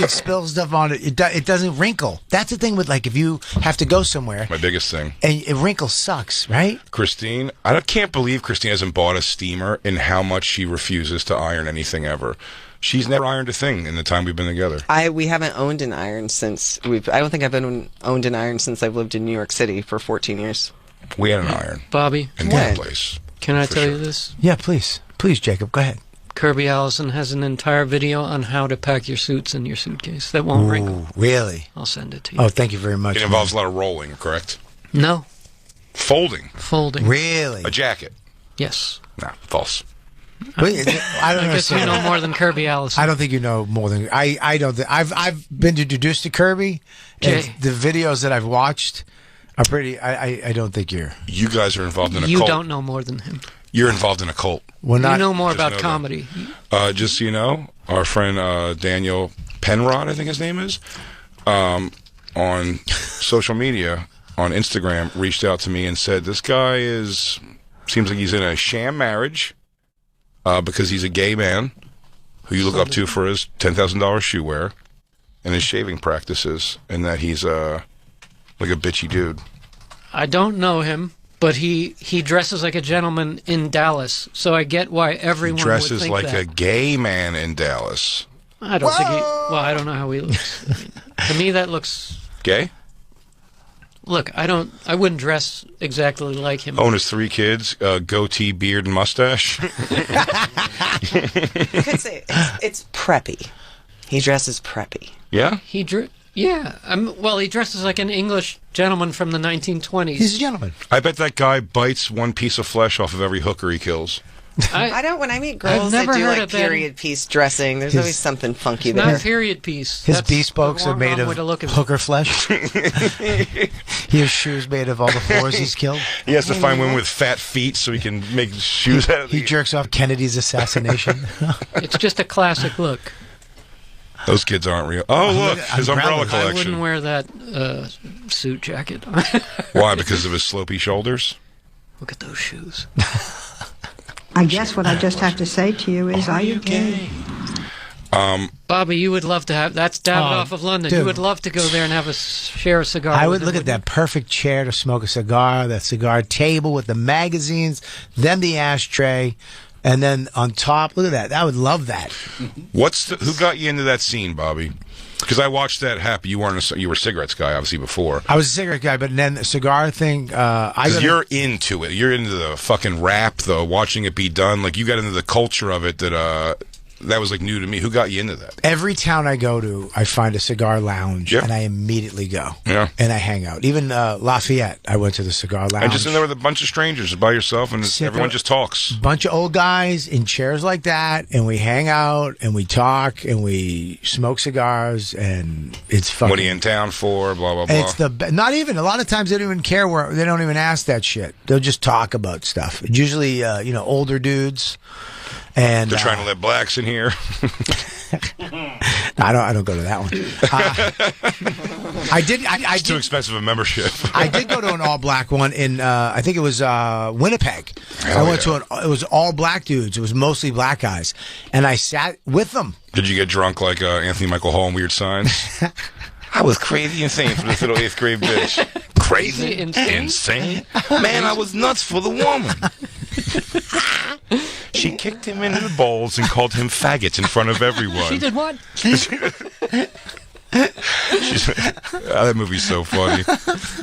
spill stuff on it. It doesn't wrinkle. That's the thing with like if you have to go somewhere. My biggest thing. And it wrinkles sucks, right? Christine, I can't believe Christine hasn't bought a steamer and how much she refuses to iron anything ever. She's never ironed a thing in the time we've been together. We haven't owned an iron since I don't think I've owned an iron since I've lived in New York City for 14 years. We had an iron. Bobby. In one place. Can I tell you this? Yeah, please. Please, Jacob, go ahead. Kirby Allison has an entire video on how to pack your suits in your suitcase that won't wrinkle. Really? I'll send it to you. Oh, thank you very much. It involves a lot of rolling, correct? No. Folding. Really? A jacket. Yes. Nah, false. Wait, I don't I guess you know more than Kirby Allison. I don't think you know more than I don't. I've been introduced to Kirby, and the videos that I've watched are pretty. I don't think you're. You guys are involved in a cult. You don't know more than him. You're involved in a cult. Well, you know more about comedy. Just so you know, our friend Daniel Penrod, I think his name is, on social media, on Instagram, reached out to me and said, this guy seems like he's in a sham marriage. Because he's a gay man who you look up to for his $10,000 shoe wear and his shaving practices, and that he's like a bitchy dude. I don't know him, but he dresses like a gentleman in Dallas, so I get why everyone He dresses would think like that. a gay man in Dallas. I don't think he... Well, I don't know how he looks. I mean, to me, that looks Gay? Look, I wouldn't dress exactly like him. Own his 3 kids, goatee, beard, and mustache. You could say it's preppy. He dresses preppy. Yeah? He dresses like an English gentleman from the 1920s. He's a gentleman. I bet that guy bites one piece of flesh off of every hooker he kills. I don't. When I meet girls that do like period piece dressing, there's always something funky there. Not period piece. His bespokes are made of hooker flesh. He has shoes made of all the whores he's killed. He has to find women with fat feet so he can make shoes out of He jerks off Kennedy's assassination. It's just a classic look. Those kids aren't real. Oh, look, his umbrella collection. I wouldn't wear that suit jacket. Why? Because of his slopey shoulders? Look at those shoes. I guess what I just have to say to you is, are you gay? Bobby, you would love to have... That's David off of London. Dude. You would love to go there and have share a cigar. I with would look him, at that perfect chair to smoke a cigar, that cigar table with the magazines, then the ashtray, and then on top, look at that. I would love that. Who got you into that scene, Bobby? Because I watched that happen. You were a cigarettes guy, obviously, before. I was a cigarette guy, but then the cigar thing, you're into it. You're into the fucking rap, the watching it be done. Like, you got into the culture of it that was, like, new to me. Who got you into that? Every town I go to, I find a cigar lounge, and I immediately go. Yeah. And I hang out. Even Lafayette, I went to the cigar lounge. And just in there with a bunch of strangers by yourself, and everyone just talks. Bunch of old guys in chairs like that, and we hang out, and we talk, and we smoke cigars, and it's fucking... What are you in town for? Blah, blah, blah. It's not even, a lot of times they don't even care where, they don't even ask that shit. They'll just talk about stuff. Usually, older dudes. And they're trying to let blacks in here. I don't go to that one. It's too expensive a membership. I did go to an all black one in I think it was Winnipeg. I went to it was all black dudes. It was mostly black guys, and I sat with them. Did you get drunk like Anthony Michael Hall in Weird Signs? I was crazy insane for this little 8th grade bitch. Crazy? Insane? Man, I was nuts for the woman. She kicked him into the balls and called him faggot in front of everyone. She did what? That movie's so funny.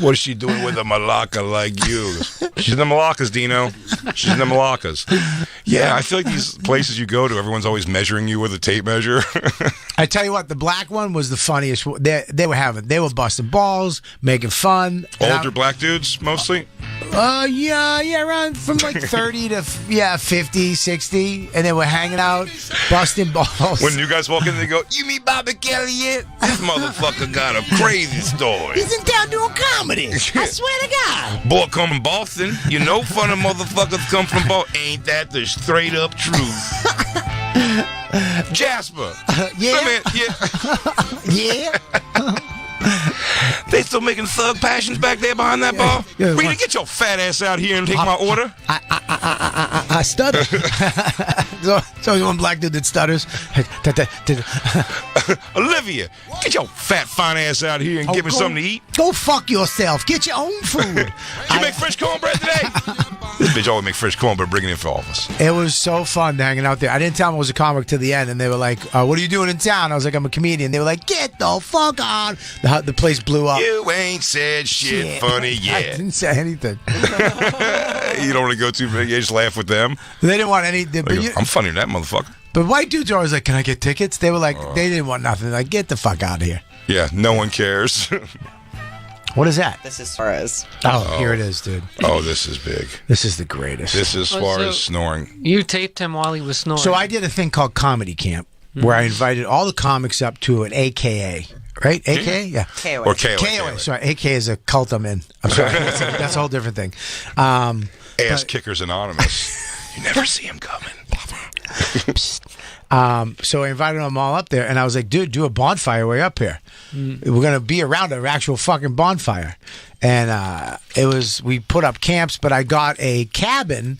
What is she doing with a Malacca like you? She's in the Malaccas, Dino. She's in the Malaccas. Yeah, I feel like these places you go to, everyone's always measuring you with a tape measure. I tell you what, the black one was the funniest. They were busting balls, making fun. Older black dudes, mostly? Yeah, around from like 30 to 50, 60, and they were hanging out, busting balls. When you guys walk in, they go, "You meet Bobby Kelly yet? This motherfucker got a crazy story. He's in town doing comedy. I swear to God. Boy, come from Boston. You know funny motherfuckers come from Boston. Ain't that the straight up truth?" Jasper. Yeah. Yeah. They still making Thug Passions back there behind that bar? Rita, get your fat ass out here and take my order. I stutter. So one black dude that stutters. Olivia, get your fat fine ass out here and give me something to eat. Go fuck yourself. Get your own food. You make fresh cornbread today? This bitch always make fresh cornbread, bringing it for all of us. It was so fun hanging out there. I didn't tell them I was a comic till the end, and they were like, "What are you doing in town?" I was like, "I'm a comedian." They were like, "Get the fuck on!" The place blew up. You ain't said shit funny yet. I didn't say anything. You don't want to go too big. You just laugh with them. They didn't want any. I'm funnier than that motherfucker. But white dudes are always like, "Can I get tickets?" They were like, they didn't want nothing. Like, get the fuck out of here. Yeah, no one cares. What is that? This is Suarez. Oh, here it is, dude. Oh, this is big. This is the greatest. This is Suarez snoring. You taped him while he was snoring. So I did a thing called Comedy Camp, where I invited all the comics up to an AKA. Right? AKA? Yeah. KOA. Or KOA. KOA. Sorry, AKA is a cult I'm in. I'm sorry. That's a whole different thing. Ass Kickers Anonymous. You never see him coming. So I invited them all up there, and I was like, dude, do a bonfire way up here. We're going to be around an actual fucking bonfire. And we put up camps, but I got a cabin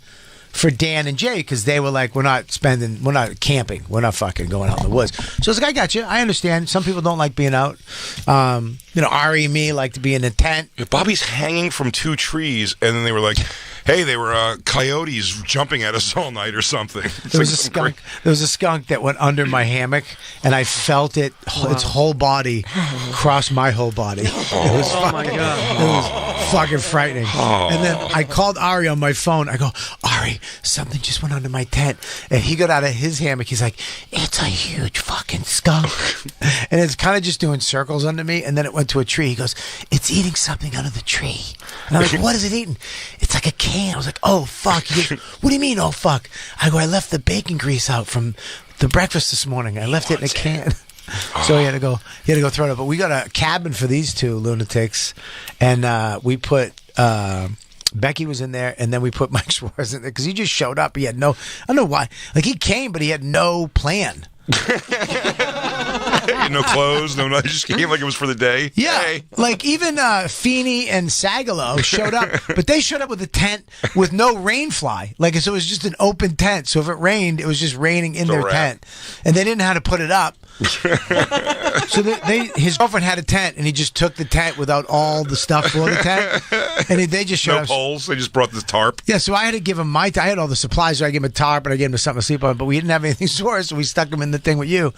for Dan and Jay because they were like, we're not camping, we're not fucking going out in the woods. So I was like, I got you. I understand. Some people don't like being out. Ari and me like to be in a tent. Bobby's hanging from 2 trees, and then they were like, hey, they were coyotes jumping at us all night or something. There was a skunk. There was a skunk that went under my hammock, and I felt it. Its whole body cross my whole body. It was my God! It was fucking frightening. And then I called Ari on my phone. I go, Ari, something just went under my tent, and he got out of his hammock. He's like, it's a huge fucking skunk, and it's kind of just doing circles under me. And then it went to a tree. He goes, it's eating something out of the tree. And I'm like, what is it eating? It's like a can. I was like, oh, fuck. He goes, what do you mean, oh, fuck? I go, I left the bacon grease out from the breakfast this morning. I left it in a can. So he had to go throw it up. But we got a cabin for these 2 lunatics, and we put Becky was in there, and then we put Mike Suarez in there because he just showed up. He had no, I don't know why. Like, he came, but he had no plan. No clothes, no, he just came like it was for the day. Yeah, hey. Like even Feeney and Sagalo showed up, but they showed up with a tent with no rain fly. Like, so it was just an open tent. So if it rained, it was just raining in their tent, and they didn't know how to put it up. So his girlfriend had a tent, and he just took the tent without all the stuff for the tent, and they just showed up. No poles. They just brought the tarp. Yeah, so I had to give him I had all the supplies, so I gave him a tarp, and I gave him something to sleep on, but we didn't have anything sore, so we stuck him in the thing with you.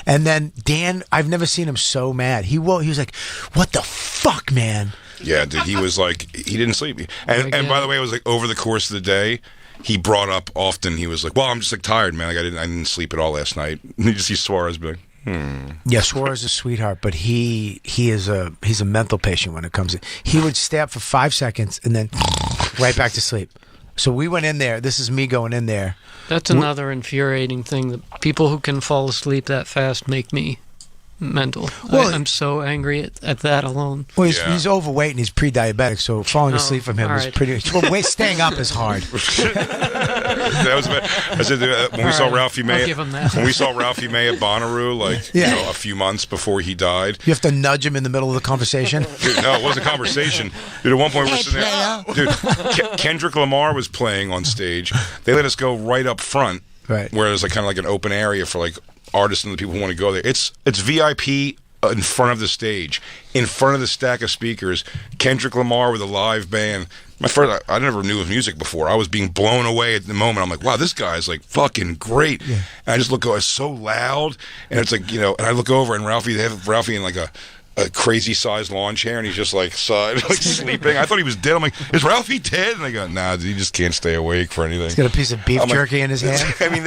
And then Dan, I've never seen him so mad. He was like, "What the fuck, man?" Yeah, dude, he was like, he didn't sleep. And by the way, it was like over the course of the day, he brought up often. He was like, "Well, I'm just like tired, man. Like I didn't sleep at all last night." And you just see Suarez be like, Yeah, Suarez is a sweetheart, but he's a mental patient when it comes to. He would stay up for 5 seconds and then right back to sleep. So we went in there. This is me going in there. That's another infuriating thing. That people who can fall asleep that fast make me mental. Well, I'm so angry at that alone. Well, he's overweight and he's pre-diabetic, so falling asleep from him is pretty. Well, staying up is hard. That was I said when we saw Ralphie May. When we saw Ralphie May at Bonnaroo, like a few months before he died, you have to nudge him in the middle of the conversation. Dude, no, it wasn't a conversation. Dude, at one point we're sitting there. Dude, Kendrick Lamar was playing on stage. They let us go right up front, where there's like kind of like an open area for like artists and the people who want to go there. It's VIP in front of the stage, in front of the stack of speakers. Kendrick Lamar with a live band. I never knew his music before. I was being blown away at the moment. I'm like, wow, this guy's like fucking great. Yeah. And I just look over, it's so loud, and it's like, and I look over and they have Ralphie in like a crazy sized lawn chair, and he's just like sleeping. I thought he was dead. I'm like, is Ralphie dead? And they go, nah, he just can't stay awake for anything. He's got a piece of beef jerky in his hand. I mean,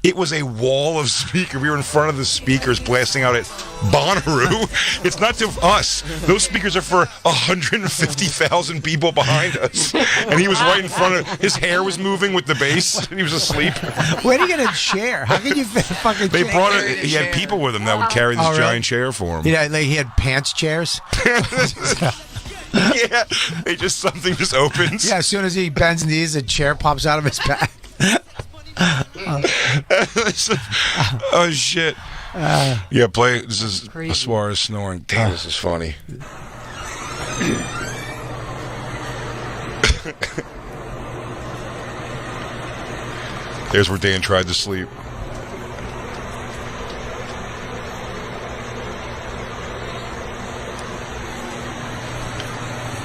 it was a wall of speakers. We were in front of the speakers blasting out at Bonnaroo. It's not to us. Those speakers are for 150,000 people behind us. And he was right in front of. His hair was moving with the bass, and he was asleep. Where do you get a chair? How can you fit a fucking They chair? brought it. He had people with him that would carry this giant chair for him. Yeah, like he had pants chairs. Yeah, something just opens. Yeah, as soon as he bends knees, a chair pops out of his back. Oh shit! Yeah, play. This is a Suarez snoring. Damn, this is funny. There's where Dan tried to sleep.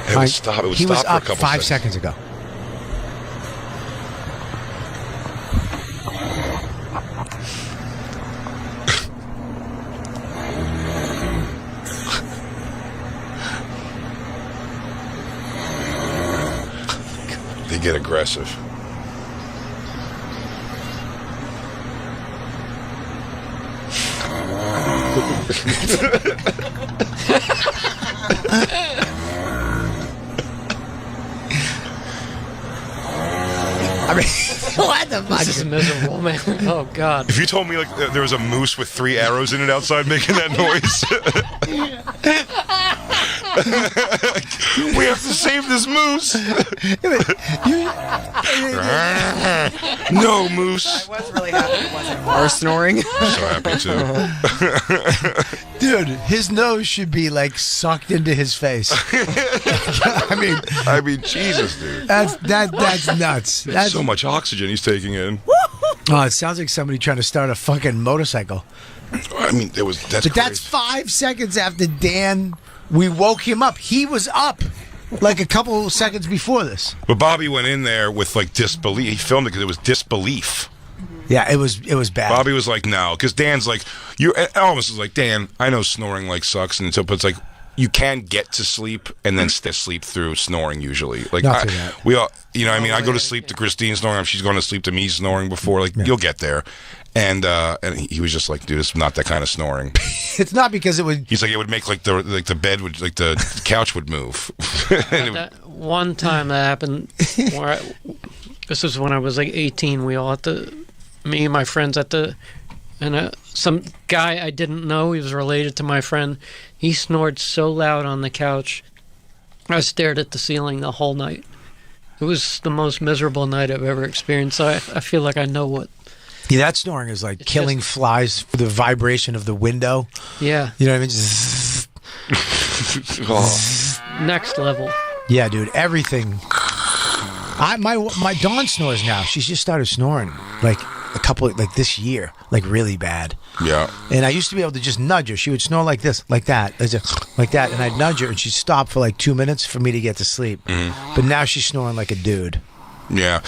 It would stop. It would he stop was for a up couple 5 seconds. seconds ago. They get aggressive. I mean, what the fuck? This is miserable, man. Oh, God. If you told me like there was a moose with 3 arrows in it outside making that noise, We have to save this moose. No moose. I was really happy it wasn't our snoring. So happy too. Dude, his nose should be like sucked into his face. I mean, Jesus, dude. That's nuts. That's so much oxygen he's taking in. Oh, it sounds like somebody trying to start a fucking motorcycle. I mean, that's But that's crazy. 5 seconds after Dan. We woke him up. He was up like a couple seconds before this. But Bobby went in there with like disbelief. He filmed it because it was disbelief. Yeah, it was bad. Bobby was like, no, because Dan's like, Elvis is like, Dan, I know snoring like sucks, and so, but it's like, you can get to sleep and then sleep through snoring usually. Like we all, I go to sleep to Christine snoring. She's going to sleep to me snoring before. Like you'll get there, and he was just like, dude, it's not that kind of snoring. It's not because it would. He's like, it would make like the bed would like the couch would move. That one time that happened, this was when I was like 18. We all me and my friends and some guy I didn't know, he was related to my friend. He snored so loud on the couch, I stared at the ceiling the whole night. It was the most miserable night I've ever experienced. So I feel like I know what. Yeah, that snoring is like killing flies for the vibration of the window. Yeah. You know what I mean? Zzz. Next level. Yeah, dude, everything. My Dawn snores now. She's just started snoring like a couple like this year, like really bad. Yeah. And I used to be able to just nudge her. She would snore like this, like that, like that, and I'd nudge her, and she'd stop for like 2 minutes for me to get to sleep. Mm-hmm. But now she's snoring like a dude. Yeah.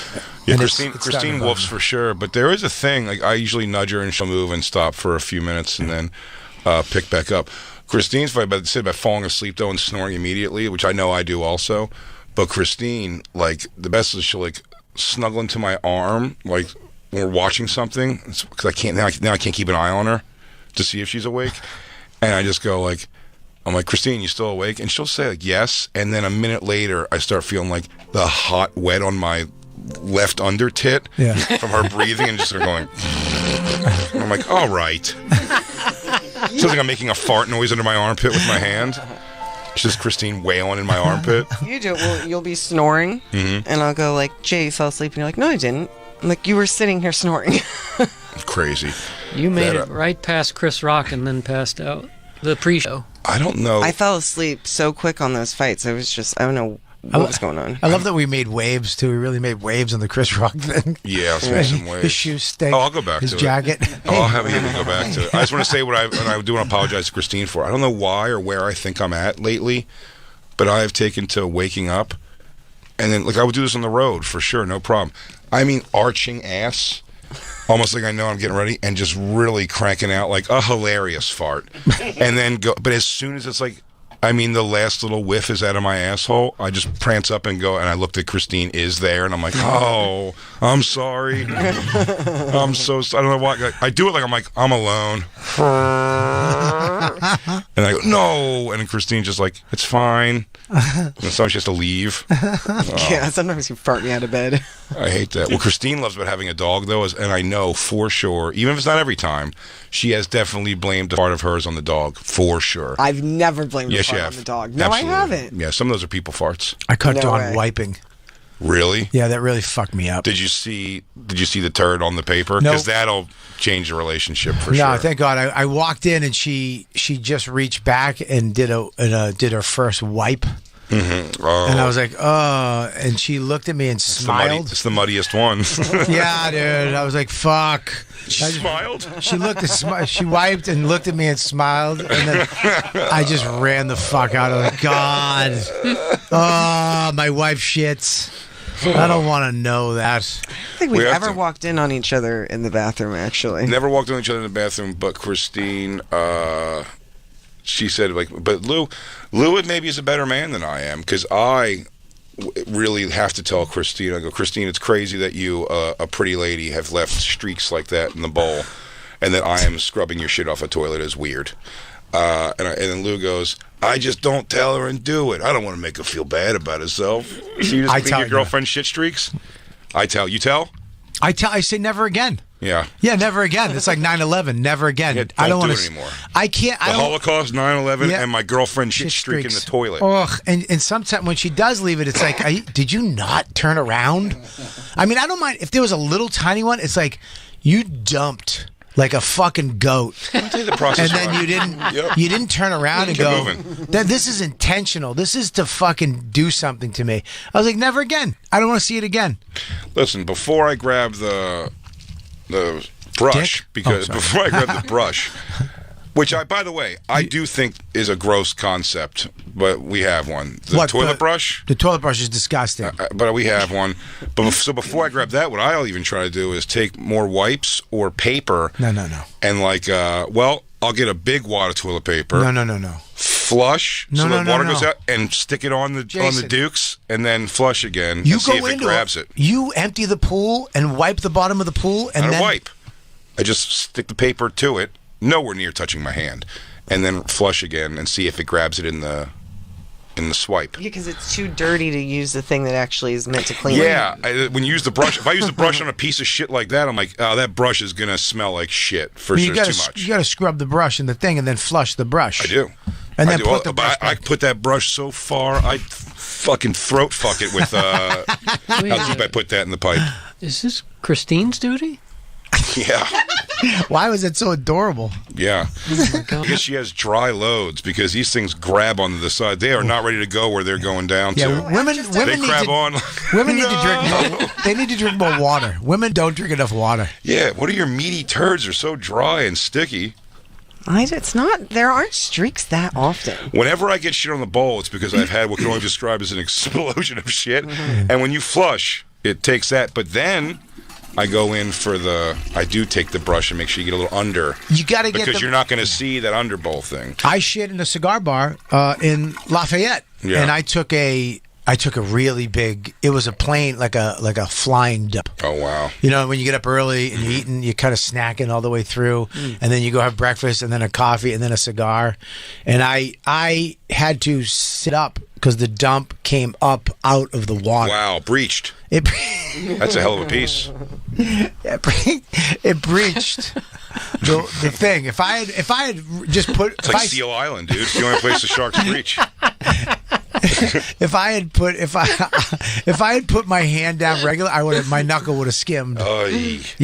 And Christine wolfs for sure, but there is a thing, like I usually nudge her and she'll move and stop for a few minutes and then pick back up. Christine's funny about falling asleep though and snoring immediately, which I know I do also, but Christine, like the best is she'll like snuggle into my arm, like when we're watching something, because I can't keep an eye on her to see if she's awake, and I just go like, I'm like, Christine, you still awake? And she'll say like yes, and then a minute later I start feeling like the hot wet on my left under tit from her breathing and just start going. And I'm like, all right. Sounds like I'm making a fart noise under my armpit with my hand. It's just Christine wailing in my armpit. You do it. Well, you'll be snoring, and I'll go like, Jay, you fell asleep, and you're like, no, I didn't. I'm like, you were sitting here snoring. Crazy. You made it right past Chris Rock and then passed out. The pre-show. I don't know. I fell asleep so quick on those fights. I don't know what was going on. I love that we made waves too. We really made waves on the Chris Rock thing. Yeah, let's make some waves. His shoes stink. Oh, I'll go back to it. His jacket. I'll have him go back to it. I just want to say what I do want to apologize to Christine for. I don't know why or where I think I'm at lately, but I have taken to waking up, and then like I would do this on the road for sure, no problem. I mean, arching ass. Almost like I know I'm getting ready and just really cranking out like a hilarious fart. And then go, but as soon as it's like, I mean, the last little whiff is out of my asshole, I just prance up and go, and I looked at Christine is there, and I'm like, oh, I'm sorry. I'm so, I don't know why. I do it like I'm alone. And I go, no. And then Christine's just like, it's fine. And sometimes she has to leave. Yeah, sometimes you fart me out of bed. I hate that. What Christine loves about having a dog, though, and I know for sure, even if it's not every time, she has definitely blamed a part of hers on the dog, for sure. I've never blamed a Yes, fart you on have. the dog. No, Absolutely. I haven't. Yeah, some of those are people farts. I cut No Dawn way. wiping. Really? Yeah, that really fucked me up. Did you see the turd on the paper? Nope. Because that'll change the relationship for No, sure. thank God. I walked in and she just reached back and did her first wipe. Mm-hmm. Oh. And I was like, oh, and she looked at me and smiled. It's the muddiest one. Yeah, dude. I was like, fuck. She smiled? She looked at she wiped and looked at me and smiled, and then I just ran the fuck out. I was like, God. Oh, my wife shits. I don't want to know that. I think we've ever walked in on each other in the bathroom, actually. Never walked on each other in the bathroom, but Christine, she said, like, but Lou maybe is a better man than I am, because I really have to tell Christine, I go, Christine, it's crazy that you, a pretty lady, have left streaks like that in the bowl, and that I am scrubbing your shit off a toilet is weird. And then Lou goes, I just don't tell her and do it. I don't want to make her feel bad about herself. So you just clean your girlfriend's shit streaks? I tell. You tell? I say never again. Yeah. Yeah, never again. It's like 9/11. Never again. Yeah, I don't do want it to anymore. I can't. The Holocaust, 9/11, and my girlfriend shit streak in the toilet. Ugh. And sometimes when she does leave it, it's like, did you not turn around? I mean, I don't mind if there was a little tiny one. It's like you dumped like a fucking goat, I'll tell you the process. and then you didn't turn around and go, this is intentional. This is to fucking do something to me. I was like, never again. I don't want to see it again. Listen, before I grab the brush, because before I grab the brush, which by the way, I do think is a gross concept, but we have one. The toilet brush? The toilet brush is disgusting. But we have one. So before I grab that, what I'll even try to do is take more wipes or paper. No. And I'll get a big wad of toilet paper. No. Flush so the water goes out and stick it on the dukes and then flush again and see if it grabs it. You empty the pool and wipe the bottom of the pool and then wipe. I just stick the paper to it, nowhere near touching my hand, and then flush again and see if it grabs it in the swipe. Yeah, because it's too dirty to use the thing that actually is meant to clean. Yeah, when you use the brush, if I use the brush on a piece of shit like that, I'm like, oh, that brush is gonna smell like shit for sure. It's too much. You gotta scrub the brush in the thing and then flush the brush. I do. And then I put that brush so far, I fucking throat fuck it with how deep I put that in the pipe. Is this Christine's duty? Yeah. Why was it so adorable? Yeah. I guess she has dry loads because these things grab onto the side. They are not ready to go where they're going down to. Women they grab on. Women need to drink more. They need to drink more water. Women don't drink enough water. Yeah. What are your meaty turds? They're so dry and sticky. It's not. There aren't streaks that often. Whenever I get shit on the bowl, it's because I've had what can only be described as an explosion of shit. And when you flush, it takes that. But then I go in for I do take the brush and make sure you get a little under. You got to get because you're not going to see that under bowl thing. I shit in a cigar bar in Lafayette, and I took a really big. It was a plane, like a flying dip. Oh wow! You know, when you get up early and you're eating, you're kind of snacking all the way through, and then you go have breakfast, and then a coffee, and then a cigar. And I had to sit up because the dump came up out of the water. Wow, breached. That's a hell of a piece. It breached the thing. If I had just put, it's like Seal Island, dude. It's the only place the sharks breach. If I had put my hand down regular, my knuckle would have skimmed. You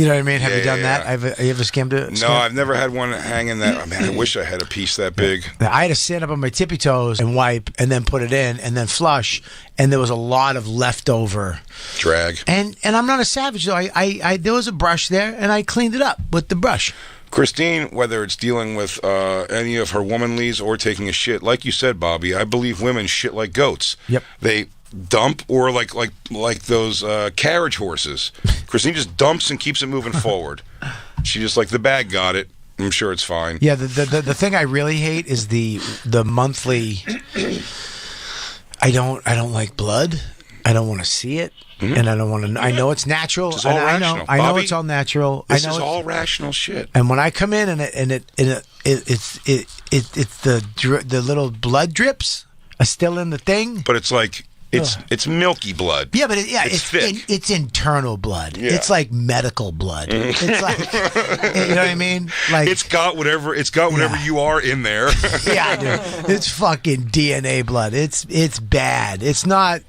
know what I mean? Have you done that? Have you ever skimmed it? No, I've never had one hanging that. Man, I wish I had a piece that big. I had to stand up on my tippy toes and wipe, and then put it in, and then flush. And there was a lot of leftover drag. And I'm not a savage though. I there was a brush there, and I cleaned it up with the brush. Christine, whether it's dealing with any of her womanlies or taking a shit, like you said, Bobby, I believe women shit like goats. Yep. They dump or like those carriage horses. Christine just dumps and keeps it moving forward. She just the bag got it. I'm sure it's fine. Yeah. The thing I really hate is the monthly. I don't like blood. I don't want to see it. And I don't want to. I know it's natural. It's all rational. I know Bobby, it's all natural. This is all rational shit. And when I come in it's the little blood drips are still in the thing. But it's like it's milky blood. Yeah, but it's thick. It's internal blood. Yeah. It's like medical blood. It's like you know what I mean. Like it's got whatever you are in there. Yeah, dude. It's fucking DNA blood. It's bad. It's not.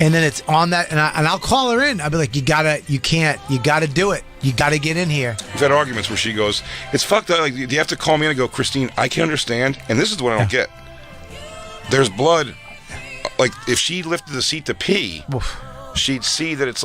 And then it's on that, and I'll call her in. I'll be like, you gotta do it. You gotta get in here. We've had arguments where she goes, it's fucked up. Like, you have to call me in and go, Christine, I can understand, and this is what I don't get. There's blood. Like, if she lifted the seat to pee, she'd see that it's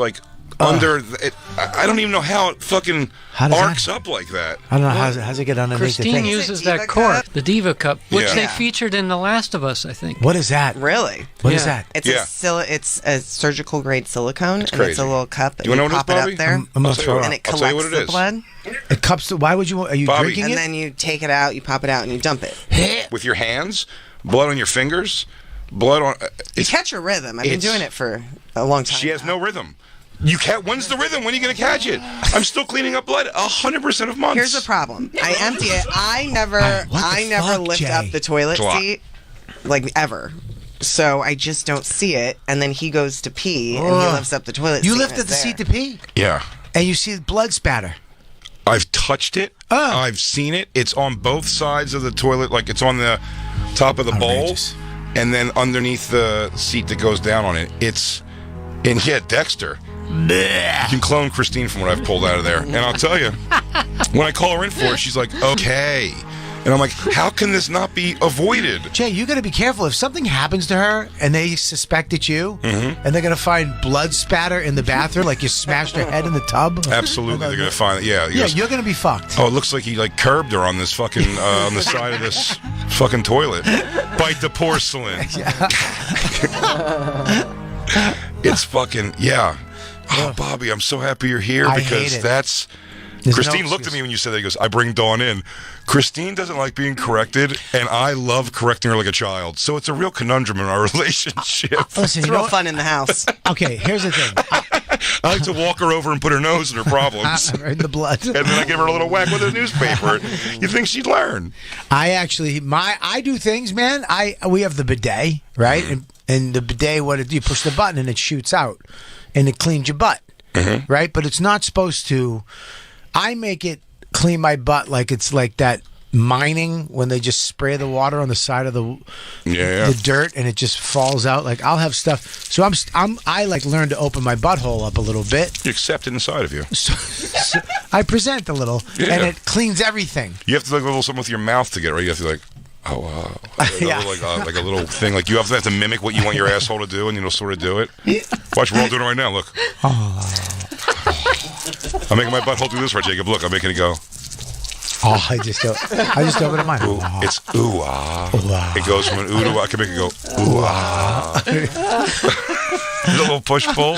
under it. I don't even know how it fucking arcs up like that. I don't know how's it get underneath Christine the thing. uses that cork, the Diva Cup, which they featured in The Last of Us, I think. What is that? Really? What is that? It's it's a surgical grade silicone, and it's a little cup. Do you want to know what it is, Bobby? Up there, I'm gonna throw it. And it collects the blood. It cups. Why would you? Are you Bobby. drinking it? And then you take it out, you pop it out, and you dump it with your hands. Blood on your fingers. Blood on. You catch a rhythm. I've been doing it for a long time. She has no rhythm. You can't. When's the rhythm? When are you going to catch it? I'm still cleaning up blood 100% of months. Here's the problem. I empty it. I never lift up the toilet seat, ever. So I just don't see it. And then he goes to pee, and he lifts up the toilet seat. You lifted the seat to pee? Yeah. And you see blood spatter. I've touched it. I've seen it. It's on both sides of the toilet. Like, it's on the top of the bowl, and then underneath the seat that goes down on it. Dexter. Blech. You can clone Christine from what I've pulled out of there. And I'll tell you, when I call her in for it, she's like, okay. And I'm like, how can this not be avoided? Jay, you got to be careful. If something happens to her and they suspect it's you, and they're going to find blood spatter in the bathroom, like you smashed her head in the tub. Absolutely, they're going to find it. Yeah, you're going to be fucked. Oh, it looks like he curbed her on this fucking on the side of this fucking toilet. Bite the porcelain. It's fucking Oh, Bobby, I'm so happy you're here because that's. Christine looked at me when you said that. He goes, I bring Dawn in. Christine doesn't like being corrected, and I love correcting her like a child. So it's a real conundrum in our relationship. Listen, it's real fun in the house. Okay, here's the thing. I like to walk her over and put her nose in her problems. In the blood. And then I give her a little whack with a newspaper. You think she'd learn? I do things, man. We have the bidet, right? And the bidet, you push the button and it shoots out. And it cleans your butt, right? But it's not supposed to. I make it clean my butt like it's like that mining when they just spray the water on the side of the dirt and it just falls out. Like I'll have stuff. So I learn to open my butthole up a little bit. You accept it inside of you. So I present a little, and it cleans everything. You have to a little something with your mouth to get it right. You have to like a little thing. Like you have to mimic what you want your asshole to do, and you'll sort of do it. Watch, we're all doing it right now. Look. I'm making my butthole do this right, Jacob. Look, I'm making it go. Oh, I just open it mine. Ooh, it's ooh ah. It goes from an ooh to ah. I can make it go ooh ah. A little push pull.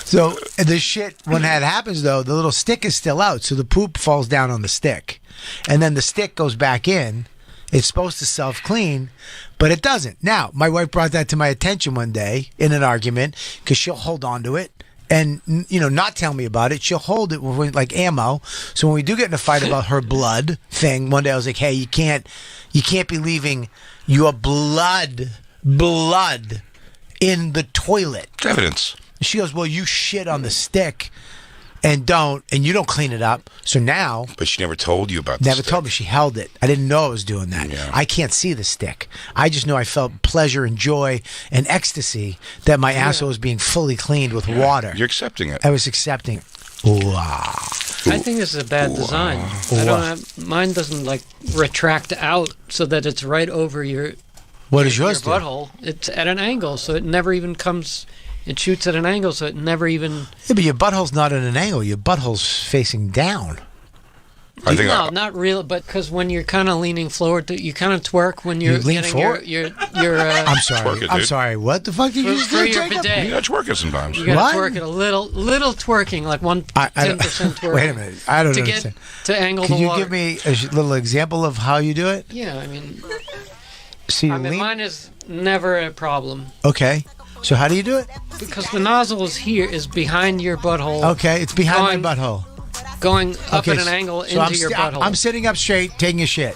So the shit, when that happens though, the little stick is still out, so the poop falls down on the stick, and then the stick goes back in. It's supposed to self-clean, but it doesn't. Now, my wife brought that to my attention one day in an argument because she'll hold on to it and, not tell me about it. She'll hold it like ammo. So when we do get in a fight about her blood thing, one day I was like, hey, you can't be leaving your blood in the toilet. Evidence. She goes, well, you shit on the stick. And you don't clean it up. So now... But she never told you about Never told me. She held it. I didn't know I was doing that. Yeah. I can't see the stick. I just know I felt pleasure and joy and ecstasy that my asshole was being fully cleaned with water. You're accepting it. I was accepting it. Ooh, I think this is a bad design. Mine doesn't retract out so that it's right over your... What does yours do? Butthole. It's at an angle, so it never even comes... It shoots at an angle, so it never even... Yeah, but your butthole's not at an angle. Your butthole's facing down. Not really, but because when you're kind of leaning forward, you kind of twerk when you're lean getting forward? your I'm sorry. I'm sorry. What the fuck did you just do, your Jacob? bidet. You got to twerk it sometimes. You got to twerk it a little twerking, like 10% twerking. Wait a minute. I don't understand. To angle Can the water. Can you give me a little example of how you do it? Yeah, I mean... lean? Mine is never a problem. Okay. So how do you do it? Because the nozzle is behind your butthole. Okay, it's behind my butthole. Going up at an angle into your butthole. I'm sitting up straight, taking a shit.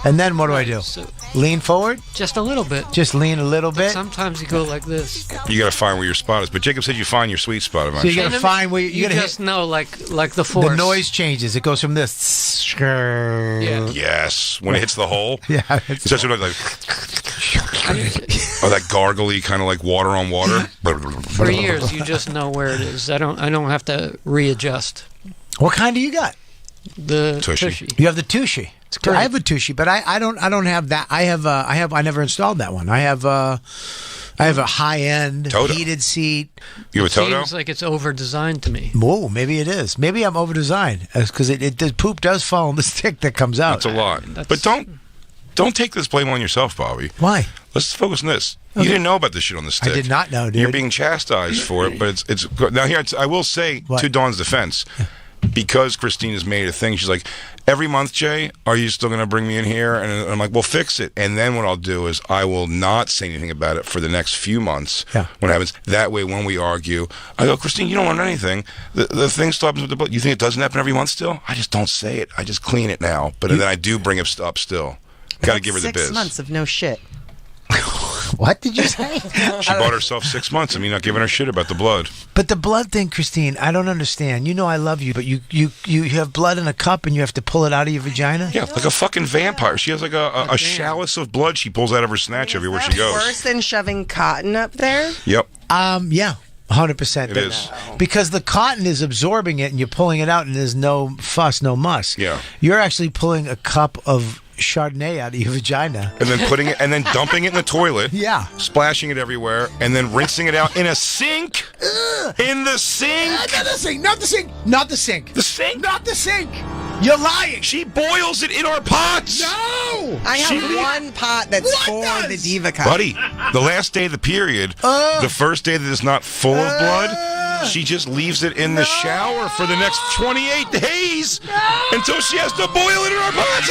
And then what do I do? So lean forward? Just a little bit. Just lean a little bit? Sometimes you go like this. You got to find where your spot is. But Jacob said you find your sweet spot eventually. So you got to find where you got to just know like the force. The noise changes. It goes from this. Yeah. Yes. When it hits the hole. Yeah. It's just like that gargly kind of like water on water. For years, you just know where it is. I don't have to readjust. What kind do you got? The Tushy. You have the Tushy. I have a Tushy, but I don't have that. I never installed that one. I have a high end heated seat. You have a Toto? Seems like it's over designed to me. Whoa, maybe it is. Maybe I'm over designed because the poop does fall on the stick that comes out. That's a lot. But don't take this blame on yourself, Bobby. Why? Let's focus on this. Okay. You didn't know about this shit on the stick. I did not know, dude. You're being chastised for it, but it's now here. I will say to Dawn's defense, because Christine has made it a thing. She's like, every month, Jay, are you still going to bring me in here? And I'm like, well, fix it. And then what I'll do is I will not say anything about it for the next few months. Yeah. When it happens, that way when we argue, I go, Christine, you don't want anything. The thing still happens with the book. You think it doesn't happen every month still? I just don't say it. I just clean it now. But then I do bring it up still. Got to give her the biz. 6 months of no shit. What did you say? She bought herself 6 months of me not giving her shit about the blood. But the blood thing, Christine, I don't understand. You know I love you, but you have blood in a cup and you have to pull it out of your vagina? Yeah, like a fucking vampire. She has like a chalice of blood she pulls out of her snatch everywhere she goes. Worse than shoving cotton up there? Yep. Yeah. 100%. It is. Because the cotton is absorbing it and you're pulling it out and there's no fuss, no muss. Yeah. You're actually pulling a cup of Chardonnay out of your vagina. And then putting it, and then dumping it in the toilet. Yeah. Splashing it everywhere, and then rinsing it out in a sink. In the sink. Not the sink. Not the sink. Not the sink. The sink. Not the sink. You're lying. She boils it in our pots. No. I have one pot that's for the Diva cup. Buddy, the last day of the period, the first day that it's not full of blood, she just leaves it in the shower for the next 28 days until she has to boil it in our pots.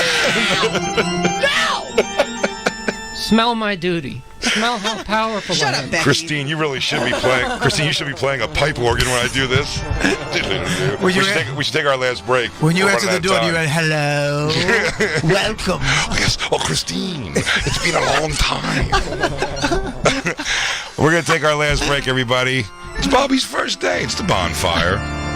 No! Smell my duty. Smell how powerful Shut I up, am. Becky. Christine, you really should be playing. Christine, you should be playing a pipe organ when I do this. we should take our last break. When you We're enter the running door, out of you went, hello, welcome. Yes. Oh, Christine, it's been a long time. We're going to take our last break, everybody. It's Bobby's first day. It's the Bonfire.